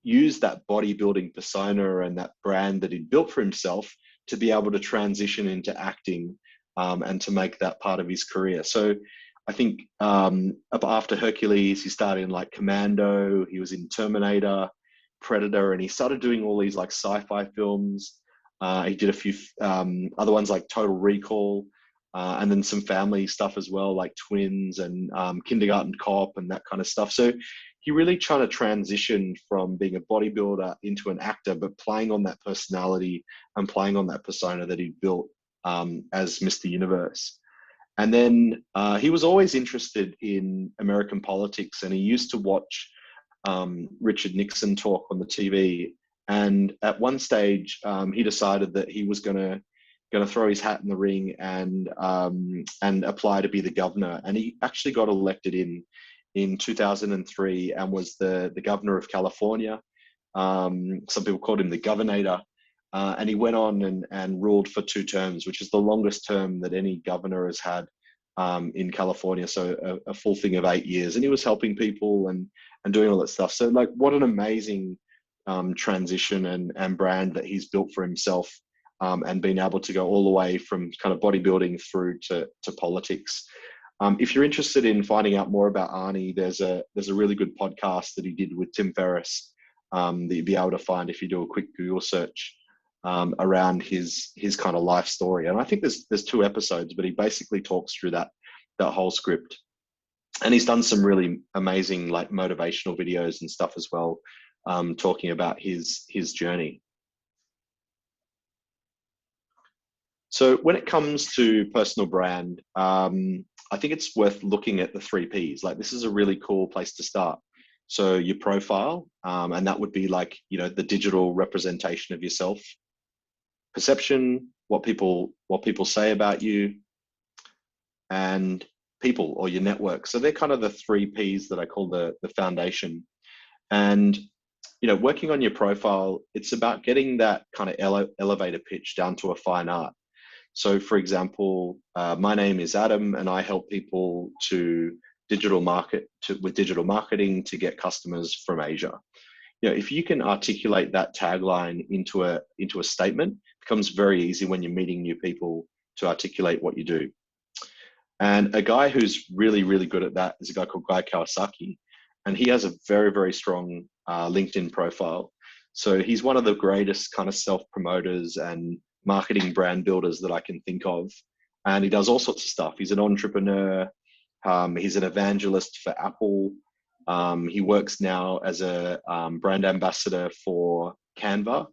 used that bodybuilding persona and that brand that he'd built for himself to be able to transition into acting, and to make that part of his career. So I think after Hercules, he started in like Commando, he was in Terminator, Predator, and he started doing all these like sci-fi films. He did a few other ones like Total Recall, and then some family stuff as well, like Twins and Kindergarten Cop and that kind of stuff. So he really trying to transition from being a bodybuilder into an actor, but playing on that personality and playing on that persona that he built as Mr. Universe. And then he was always interested in American politics, and he used to watch Richard Nixon talk on the TV. And at one stage, he decided that he was going to throw his hat in the ring and apply to be the governor. And he actually got elected in 2003 and was the governor of California. Some people called him the governator. And he went on and ruled for 2 terms, which is the longest term that any governor has had in California. So a full thing of 8 years. And he was helping people and doing all that stuff. So like, what an amazing transition and brand that he's built for himself, and been able to go all the way from kind of bodybuilding through to politics. If you're interested in finding out more about Arnie, there's a really good podcast that he did with Tim Ferriss that you'd be able to find if you do a quick Google search around his kind of life story. And I think there's 2 episodes, but he basically talks through that whole script. And he's done some really amazing like motivational videos and stuff as well, talking about his journey. So when it comes to personal brand, I think it's worth looking at the 3 Ps. Like, this is a really cool place to start. So your profile, and that would be like, you know, the digital representation of yourself. Perception, what people say about you, and people or your network. So they're kind of the 3 Ps that I call the foundation. And, you know, working on your profile, it's about getting that kind of elevator pitch down to a fine art. So for example, my name is Adam and I help people to with digital marketing to get customers from Asia. You know, if you can articulate that tagline into a statement, it becomes very easy when you're meeting new people to articulate what you do. And a guy who's really, really good at that is a guy called Guy Kawasaki. And he has a very, very strong LinkedIn profile. So he's one of the greatest kind of self-promoters and marketing brand builders that I can think of. And he does all sorts of stuff. He's an entrepreneur. He's an evangelist for Apple. He works now as a brand ambassador for Canva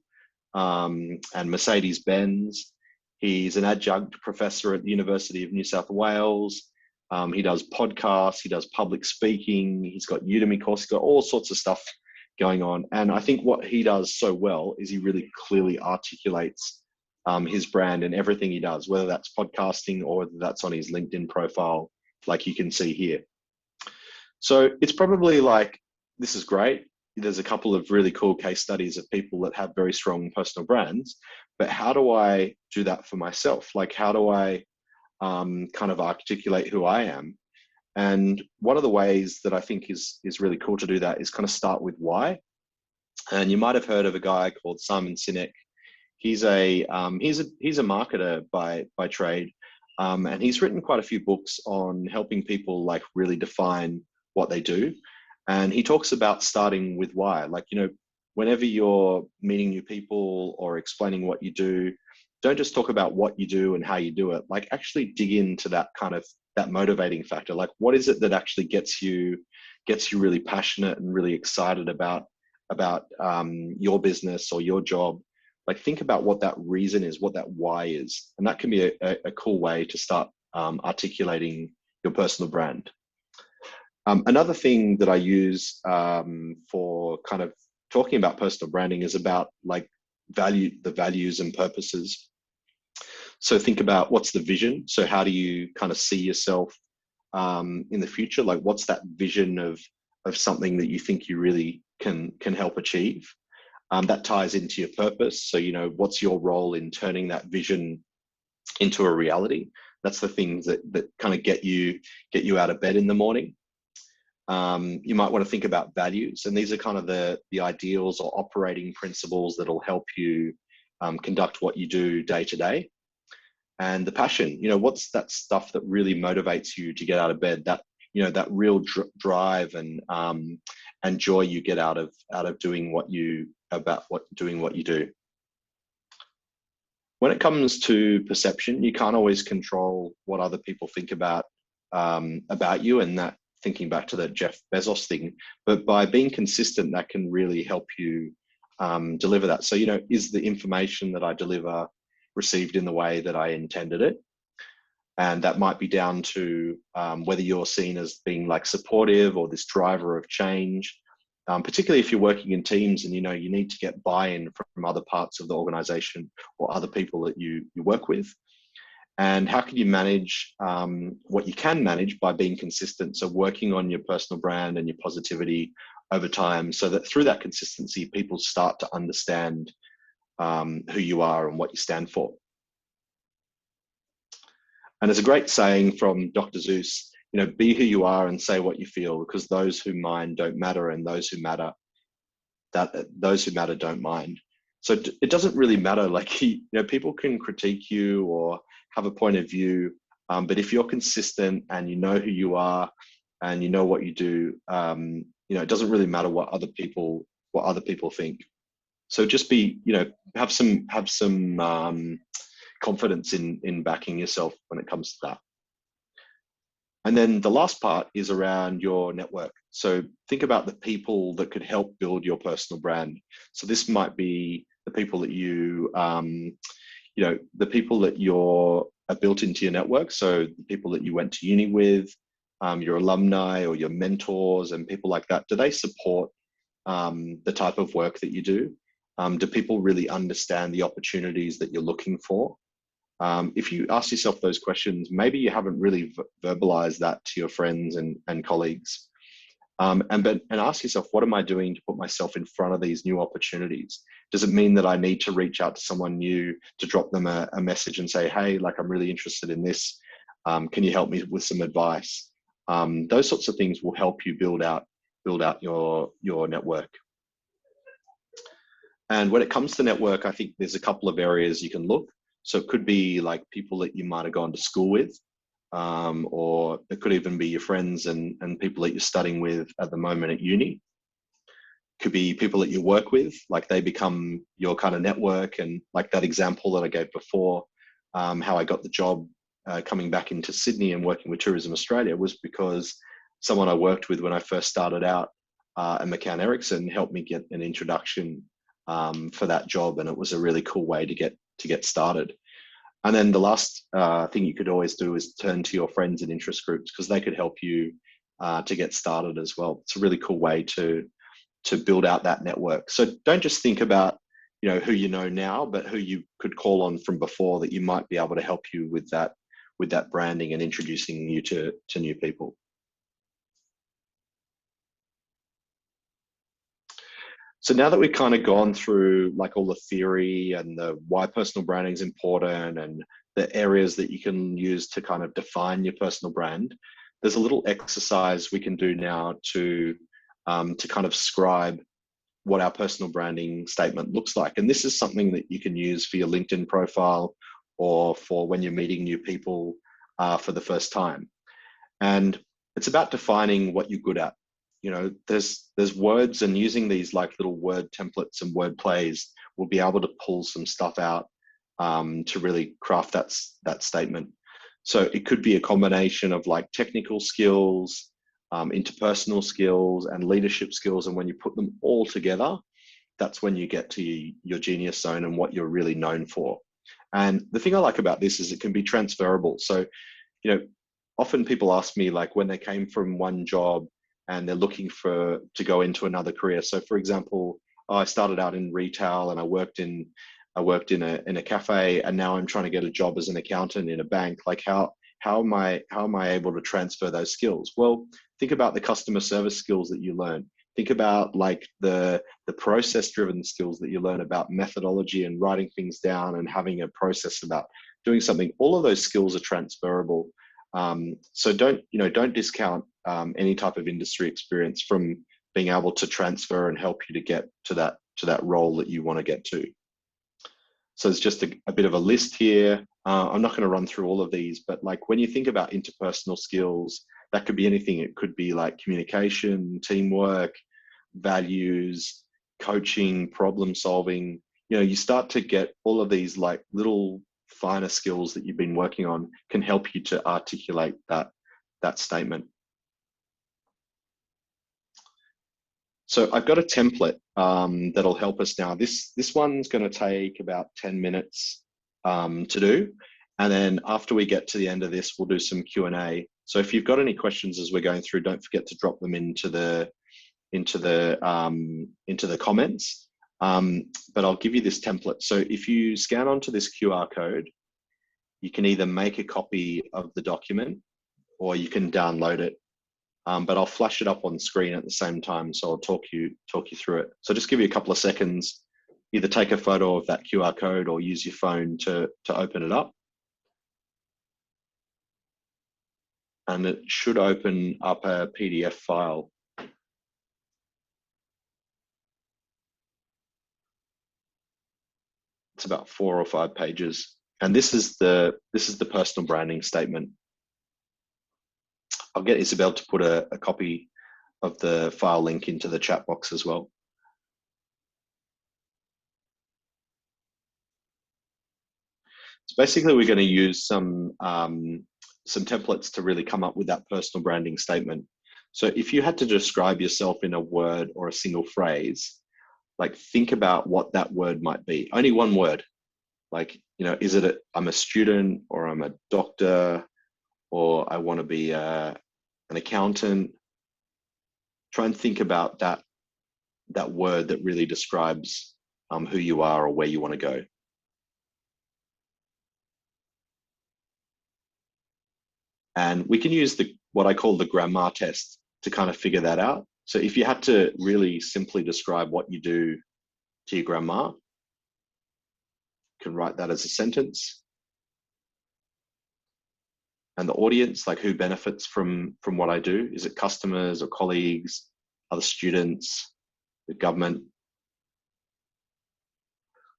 and Mercedes-Benz. He's an adjunct professor at the University of New South Wales. He does podcasts, he does public speaking, he's got Udemy courses, he's got all sorts of stuff going on. And I think what he does so well is he really clearly articulates his brand in everything he does, whether that's podcasting or whether that's on his LinkedIn profile, like you can see here. So it's probably like, this is great. There's a couple of really cool case studies of people that have very strong personal brands, but how do I do that for myself? Like, how do I kind of articulate who I am? And one of the ways that I think is really cool to do that is kind of start with why. And you might have heard of a guy called Simon Sinek. He's a marketer by trade, and he's written quite a few books on helping people like really define what they do. And he talks about starting with why. Like, you know, whenever you're meeting new people or explaining what you do, don't just talk about what you do and how you do it. Like, actually dig into that kind of that motivating factor. Like, what is it that actually gets you really passionate and really excited about your business or your job? Like, think about what that reason is, what that why is, and that can be a cool way to start articulating your personal brand. Another thing that I use for kind of talking about personal branding is about like the values and purposes. So think about what's the vision. So how do you kind of see yourself in the future? Like, what's that vision of something that you think you really can help achieve? That ties into your purpose. So, you know, what's your role in turning that vision into a reality? That's the things that kind of get you out of bed in the morning. You might want to think about values, and these are kind of the ideals or operating principles that will help you conduct what you do day to day. And the passion, you know, what's that stuff that really motivates you to get out of bed? That, you know, that real drive and joy you get out of doing what you do. When it comes to perception, you can't always control what other people think about you, and that, thinking back to that Jeff Bezos thing, but by being consistent, that can really help you deliver that. So, you know, is the information that I deliver received in the way that I intended it? And that might be down to whether you're seen as being like supportive or this driver of change, particularly if you're working in teams and you know you need to get buy-in from other parts of the organization or other people that you work with. And how can you manage what you can manage by being consistent? So working on your personal brand and your positivity over time, so that through that consistency, people start to understand who you are and what you stand for. And there's a great saying from Dr. Seuss, you know, be who you are and say what you feel, because those who mind don't matter, and those who matter don't mind. So it doesn't really matter. Like, you know, people can critique you or have a point of view, but if you're consistent and you know who you are and you know what you do, you know, it doesn't really matter what other people think. So just be, you know, have some confidence in backing yourself when it comes to that. And then the last part is around your network. So think about the people that could help build your personal brand. So this might be the people that you know, the people that are built into your network. So the people that you went to uni with, your alumni or your mentors and people like that. Do they support the type of work that you do? Do people really understand the opportunities that you're looking for? If you ask yourself those questions, maybe you haven't really verbalized that to your friends and colleagues. And ask yourself, what am I doing to put myself in front of these new opportunities? Does it mean that I need to reach out to someone new to drop them a message and say, hey, like, I'm really interested in this. Can you help me with some advice? Those sorts of things will help you build out your network. And when it comes to network, I think there's a couple of areas you can look. So it could be like people that you might have gone to school with, or it could even be your friends and people that you're studying with at the moment at uni. Could be people that you work with, like they become your kind of network. And like that example that I gave before, how I got the job coming back into Sydney and working with Tourism Australia was because someone I worked with when I first started out at McCann Erickson helped me get an introduction for that job. And it was a really cool way to get started. And then the last thing you could always do is turn to your friends and interest groups, because they could help you to get started as well. It's a really cool way to build out that network. So don't just think about, you know, who you know now, but who you could call on from before that you might be able to help you with that branding and introducing you to new people. So now that we've kind of gone through like all the theory and the why personal branding is important and the areas that you can use to kind of define your personal brand, there's a little exercise we can do now to kind of scribe what our personal branding statement looks like. And this is something that you can use for your LinkedIn profile or for when you're meeting new people for the first time. And it's about defining what you're good at. You know, there's words, and using these like little word templates and word plays, we'll be able to pull some stuff out to really craft that statement. So it could be a combination of like technical skills, interpersonal skills, and leadership skills. And when you put them all together, that's when you get to your genius zone and what you're really known for. And the thing I like about this is it can be transferable. So, you know, often people ask me like when they came from one job and they're looking to go into another career. So for example, I started out in retail and I worked in a cafe, and now I'm trying to get a job as an accountant in a bank. Like how am I able to transfer those skills? Well, think about the customer service skills that you learn. Think about like the process driven skills that you learn about methodology and writing things down and having a process about doing something. All of those skills are transferable. So don't discount any type of industry experience from being able to transfer and help you to get to that role that you want to get to. So it's just a bit of a list here. I'm not going to run through all of these, but like when you think about interpersonal skills, that could be anything. It could be like communication, teamwork, values, coaching, problem solving. You know, you start to get all of these like little finer skills that you've been working on can help you to articulate that statement. So I've got a template that'll help us now. This one's going to take about 10 minutes to do. And then after we get to the end of this, we'll do some Q&A. So if you've got any questions as we're going through, don't forget to drop them into the comments. But I'll give you this template. So if you scan onto this QR code, you can either make a copy of the document or you can download it. But I'll flash it up on screen at the same time, so I'll talk you through it. So just give you a couple of seconds, either take a photo of that QR code or use your phone to open it up. And it should open up a PDF file. It's about 4 or 5 pages. And this is the personal branding statement. I'll get Isabel to put a copy of the file link into the chat box as well. So basically, we're going to use some templates to really come up with that personal branding statement. So if you had to describe yourself in a word or a single phrase, like think about what that word might be. Only one word. Like, you know, is it I'm a student, or I'm a doctor, or I want to be an accountant? Try and think about that word that really describes who you are or where you want to go. And we can use what I call the grammar test to kind of figure that out. So if you had to really simply describe what you do to your grandma, you can write that as a sentence. And the audience, like who benefits from what I do? Is it customers or colleagues, other students, the government?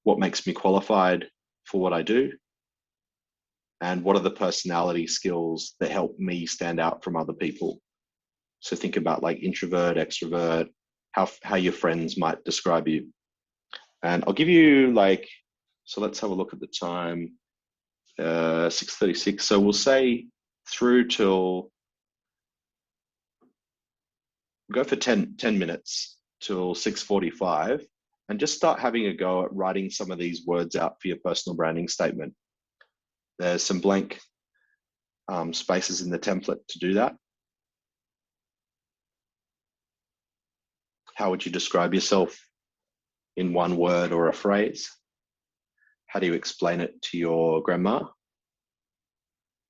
What makes me qualified for what I do? And what are the personality skills that help me stand out from other people? So think about like introvert, extrovert, how your friends might describe you. And I'll give you so let's have a look at the time, 6:36. So we'll say through till, go for 10 minutes till 6:45, and just start having a go at writing some of these words out for your personal branding statement. There's some blank spaces in the template to do that. How would you describe yourself in one word or a phrase? How do you explain it to your grandma?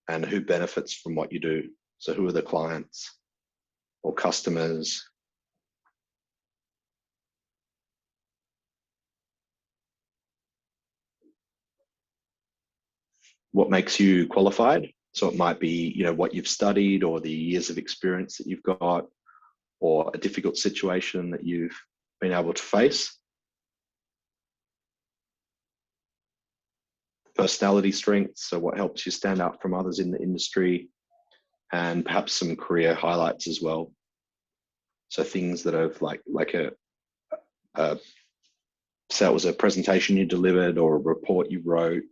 And who benefits from what you do? So who are the clients or customers? What makes you qualified? So it might be, you know, what you've studied or the years of experience that you've got, or a difficult situation that you've been able to face. Personality strengths, so what helps you stand out from others in the industry, and perhaps some career highlights as well. So things that have say it was a presentation you delivered or a report you wrote,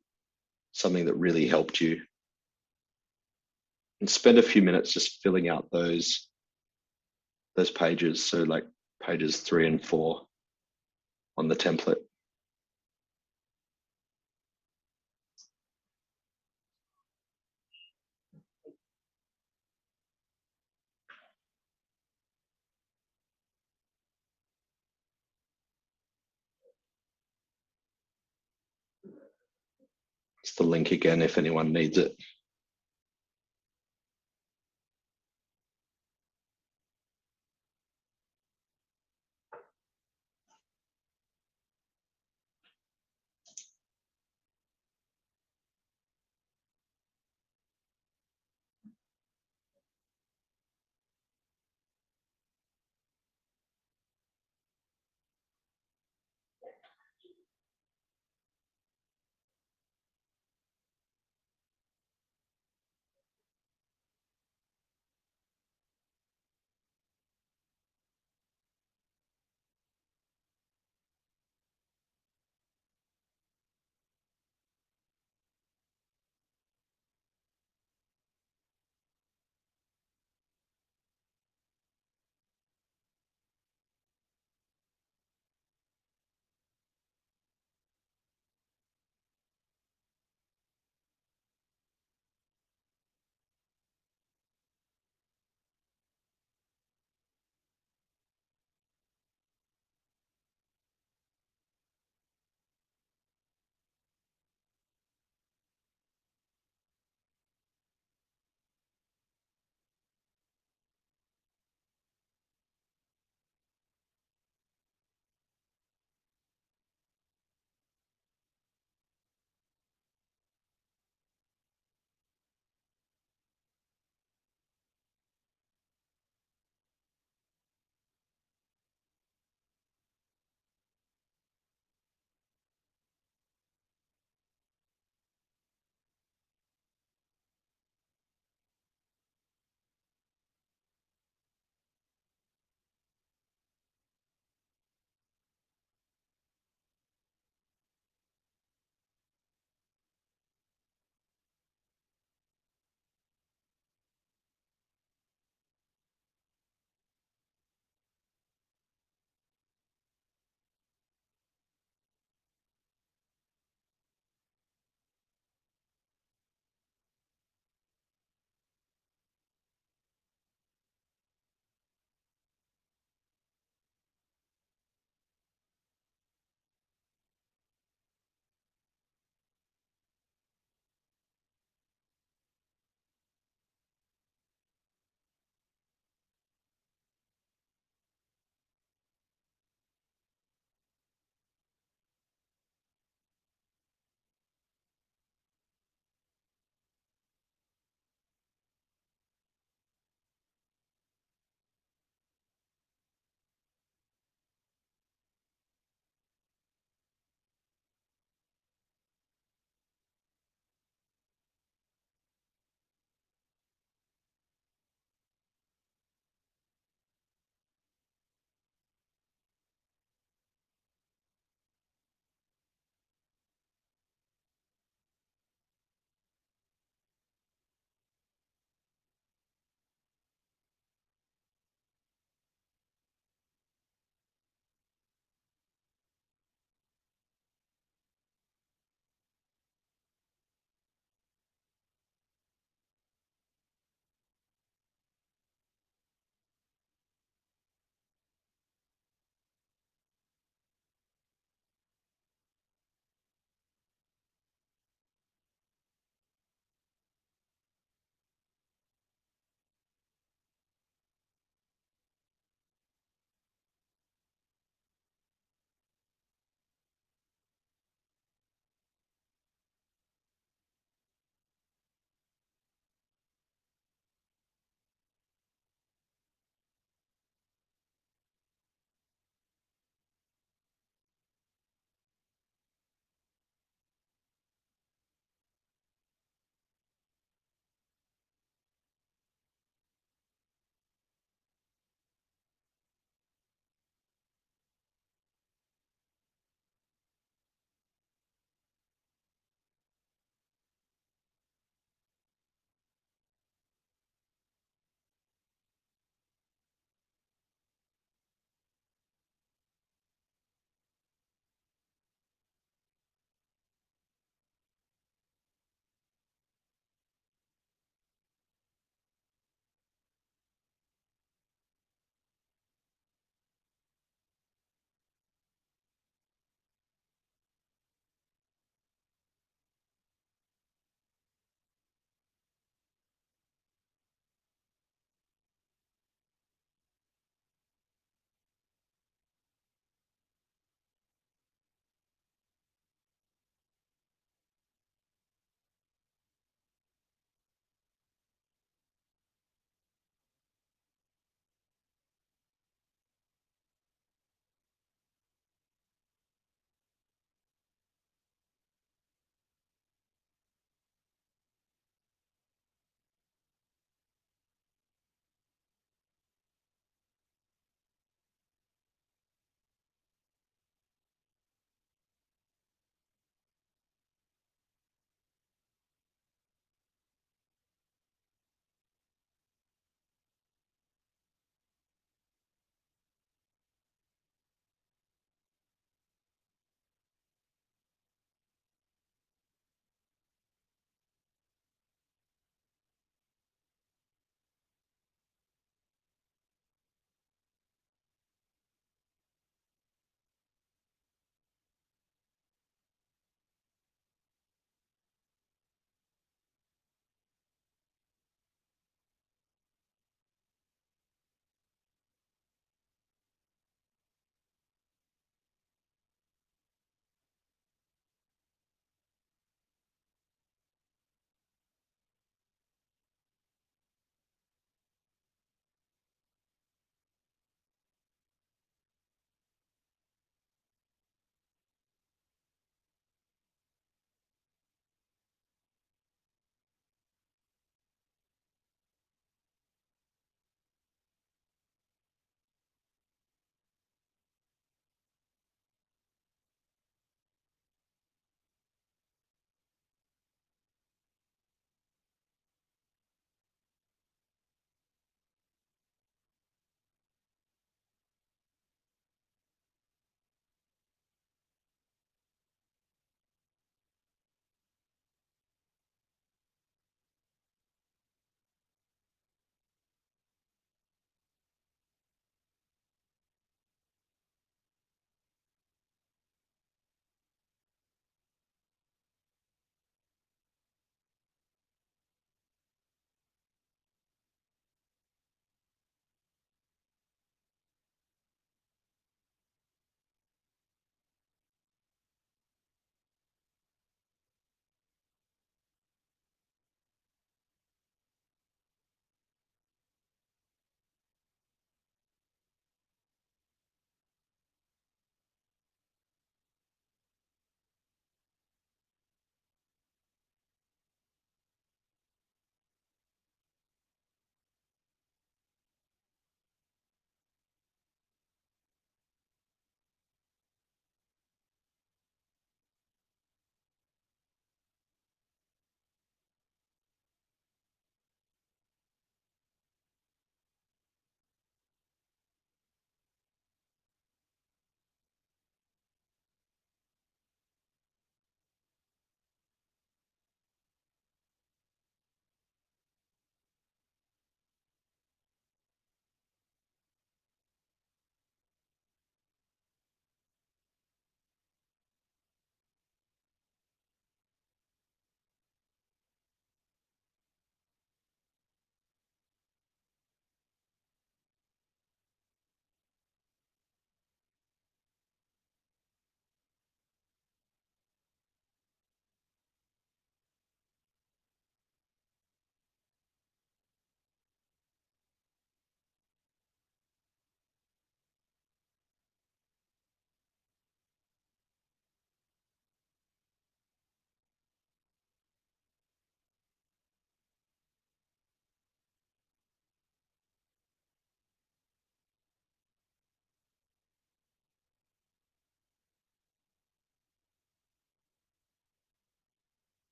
something that really helped you. And spend a few minutes just filling out those pages. So like pages 3 and 4 on the template. It's the link again if anyone needs it.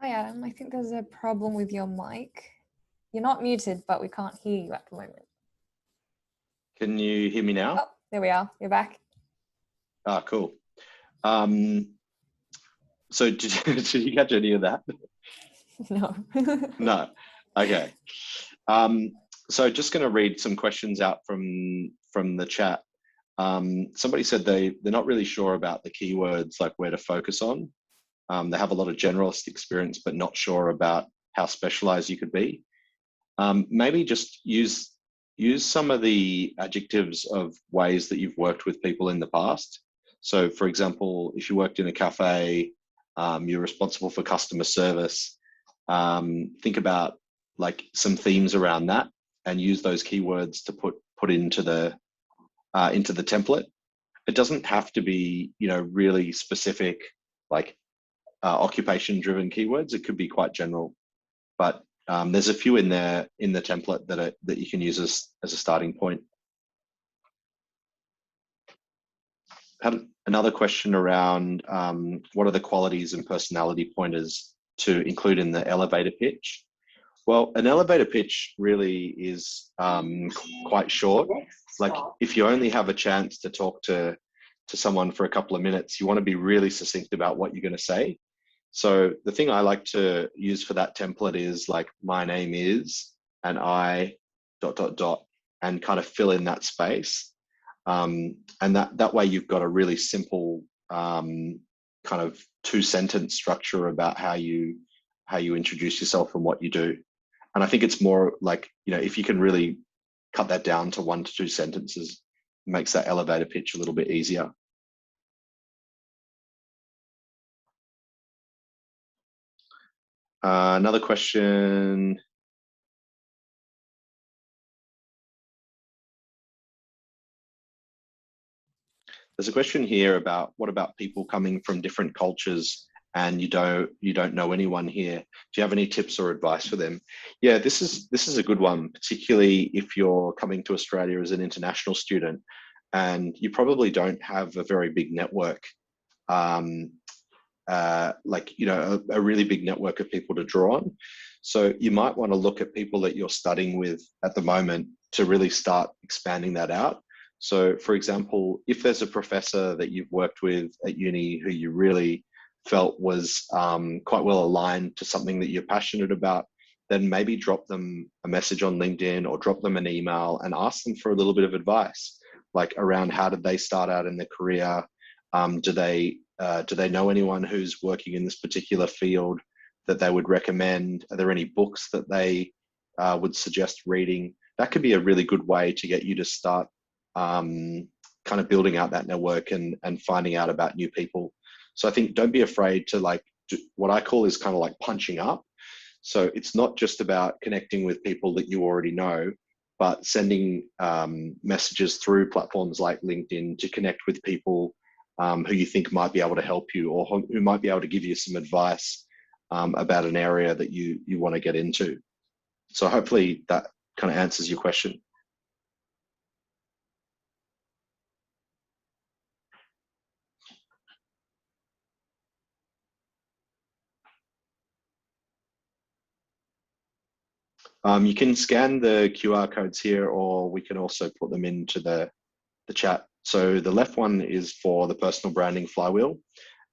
Hi, Adam. I think there's a problem with your mic. You're not muted, but we can't hear you at the moment. Can you hear me now? Oh, there we are. You're back. Ah, cool. So did you catch any of that? No. No. Okay. So just going to read some questions out from the chat. Somebody said they're not really sure about the keywords, like where to focus on. They have a lot of generalist experience, but not sure about how specialized you could be. Maybe just use some of the adjectives of ways that you've worked with people in the past. So for example, if you worked in a cafe, you're responsible for customer service, think about like some themes around that and use those keywords to put into the template. It doesn't have to be, really specific, like occupation driven keywords. It could be quite general, but there's a few in there in the template that you can use as a starting point. Had another question around what are the qualities and personality pointers to include in the elevator pitch? Well, an elevator pitch really is quite short. Like if you only have a chance to talk to someone for a couple of minutes, you want to be really succinct about what you're going to say. So the thing I like to use for that template is like, my name is, and I ... and kind of fill in that space. And that way you've got a really simple kind of 2-sentence structure about how you introduce yourself and what you do. And I think it's more like, if you can really cut that down to 1 to 2 sentences, it makes that elevator pitch a little bit easier. Another question. There's a question here about what about people coming from different cultures and you don't know anyone here. Do you have any tips or advice for them? Yeah, this is a good one, particularly if you're coming to Australia as an international student and you probably don't have a very big network, like, a really big network of people to draw on. So you might want to look at people that you're studying with at the moment to really start expanding that out. So for example, if there's a professor that you've worked with at uni who you really felt was quite well aligned to something that you're passionate about, then maybe drop them a message on LinkedIn or drop them an email and ask them for a little bit of advice, like around how did they start out in their career? Do they know anyone who's working in this particular field that they would recommend? Are there any books that they would suggest reading? That could be a really good way to get you to start kind of building out that network and finding out about new people. So I think don't be afraid to like do what I call is kind of like punching up. So it's not just about connecting with people that you already know, but sending messages through platforms like LinkedIn to connect with people who you think might be able to help you, or who might be able to give you some advice about an area that you want to get into. So hopefully that kind of answers your question. You can scan the QR codes here, or we can also put them into the chat. So the left one is for the personal branding Flywheel,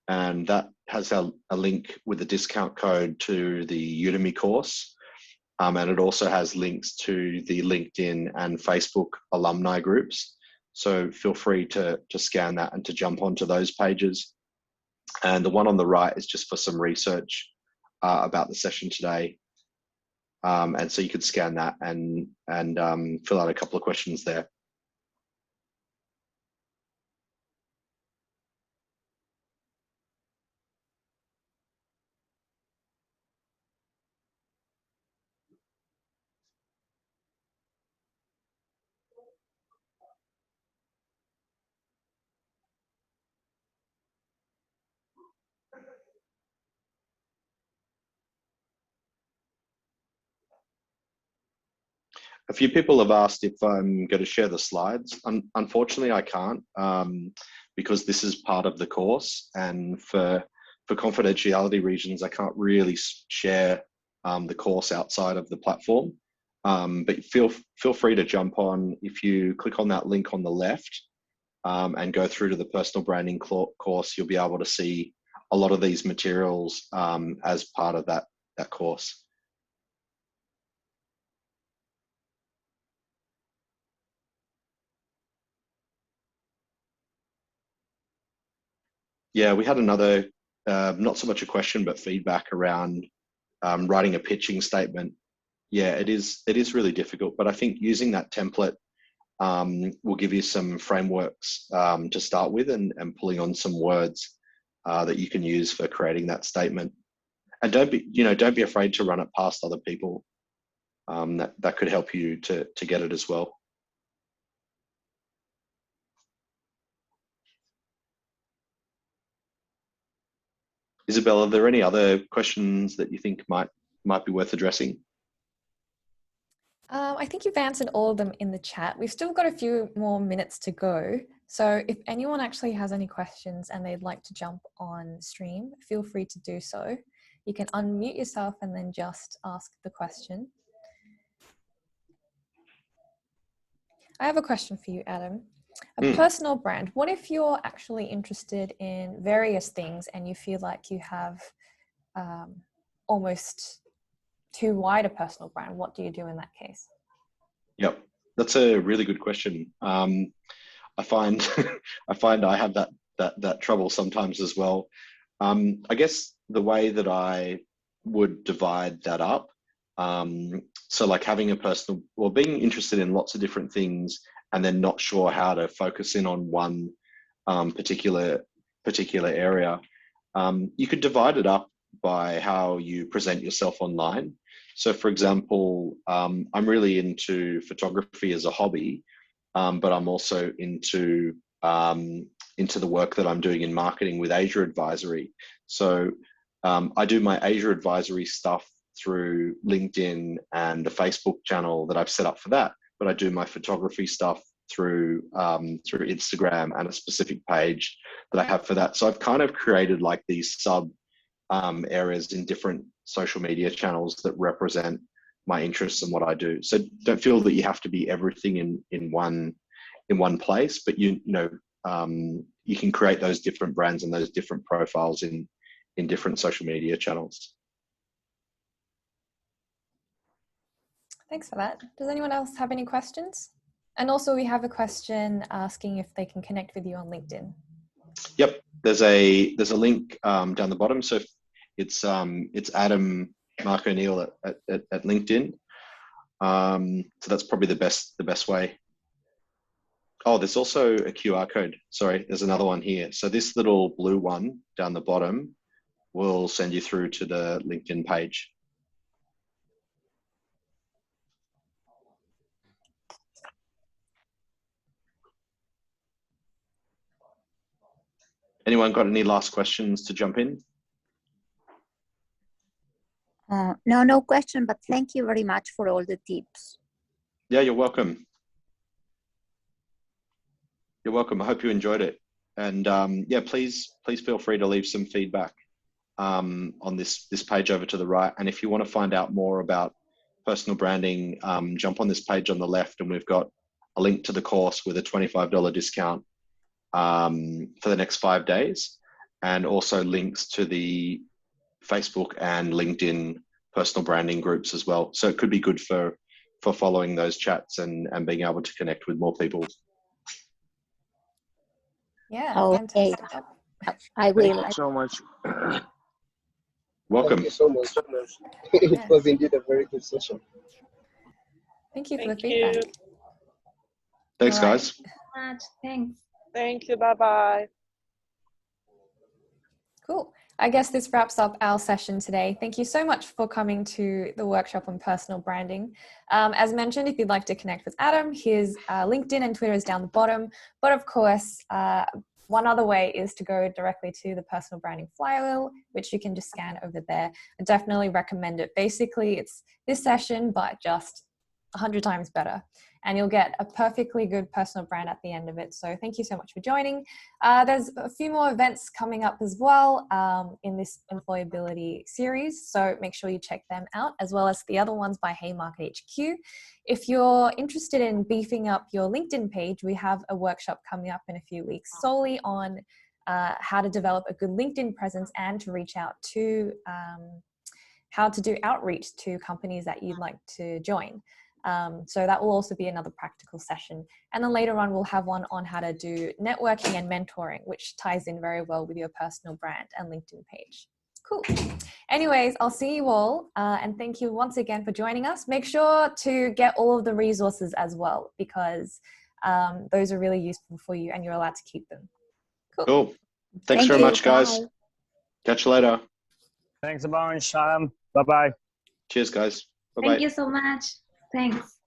and that has a link with a discount code to the Udemy course. And it also has links to the LinkedIn and Facebook alumni groups. So feel free to scan that and to jump onto those pages. And the one on the right is just for some research about the session today. And so you could scan that and fill out a couple of questions there. A few people have asked if I'm going to share the slides. Unfortunately, I can't because this is part of the course, and for confidentiality reasons, I can't really share the course outside of the platform. But feel free to jump on. If you click on that link on the left and go through to the personal branding course, you'll be able to see a lot of these materials as part of that course. Yeah, we had another, not so much a question, but feedback around writing a pitching statement. Yeah, it is really difficult, but I think using that template will give you some frameworks to start with, and pulling on some words that you can use for creating that statement. And don't be afraid to run it past other people. That could help you to get it as well. Isabel, are there any other questions that you think might be worth addressing? I think you've answered all of them in the chat. We've still got a few more minutes to go. So if anyone actually has any questions and they'd like to jump on stream, feel free to do so. You can unmute yourself and then just ask the question. I have a question for you, Adam. A personal brand. What if you're actually interested in various things and you feel like you have almost too wide a personal brand? What do you do in that case? Yep, that's a really good question. I find I have that trouble sometimes as well. I guess the way that I would divide that up, so like having a personal, or being interested in lots of different things and then not sure how to focus in on one particular area, you could divide it up by how you present yourself online. So for example, I'm really into photography as a hobby, but I'm also into the work that I'm doing in marketing with Asia Advisory. So I do my Asia Advisory stuff through LinkedIn and the Facebook channel that I've set up for that, but I do my photography stuff through Instagram and a specific page that I have for that. So I've kind of created like these sub areas in different social media channels that represent my interests and what I do. So don't feel that you have to be everything in one place, but you can create those different brands and those different profiles in different social media channels. Thanks for that. Does anyone else have any questions? And also we have a question asking if they can connect with you on LinkedIn. Yep, there's a link down the bottom. So it's Adam Mark O'Neill at LinkedIn. So that's probably the best way. Oh, there's also a QR code. Sorry, there's another one here. So this little blue one down the bottom will send you through to the LinkedIn page. Anyone got any last questions to jump in? No question, but thank you very much for all the tips. Yeah, you're welcome. You're welcome. I hope you enjoyed it. And yeah, please feel free to leave some feedback on this page over to the right. And if you want to find out more about personal branding, jump on this page on the left, and we've got a link to the course with a $25 discount for the next 5 days, and also links to the Facebook and LinkedIn personal branding groups as well. So it could be good for following those chats and being able to connect with more people. Yeah, okay. fantastic. I will. Thank you so much. Welcome. Thank you so much. It was indeed a very good session. Thank you for Thank the feedback. you. Thanks, All right. guys. Thanks. Thank you. Bye-bye. Cool. I guess this wraps up our session today. Thank you so much for coming to the workshop on personal branding. As mentioned, if you'd like to connect with Adam, his LinkedIn and Twitter is down the bottom. But of course, one other way is to go directly to the personal branding Flywheel, which you can just scan over there. I definitely recommend it. Basically, it's this session, but just 100 times better. And you'll get a perfectly good personal brand at the end of it. So thank you so much for joining. There's a few more events coming up as well in this employability series. So make sure you check them out, as well as the other ones by Haymarket HQ. If you're interested in beefing up your LinkedIn page, we have a workshop coming up in a few weeks solely on how to develop a good LinkedIn presence and to reach out to how to do outreach to companies that you'd like to join. So that will also be another practical session. And then later on, we'll have one on how to do networking and mentoring, which ties in very well with your personal brand and LinkedIn page. Cool. Anyways, I'll see you all. And thank you once again for joining us. Make sure to get all of the resources as well, because those are really useful for you and you're allowed to keep them. Cool. Thanks very much, guys. Bye. Catch you later. Thanks a bunch, Adam. Bye-bye. Cheers, guys. Bye-bye. Thank you so much. Thanks.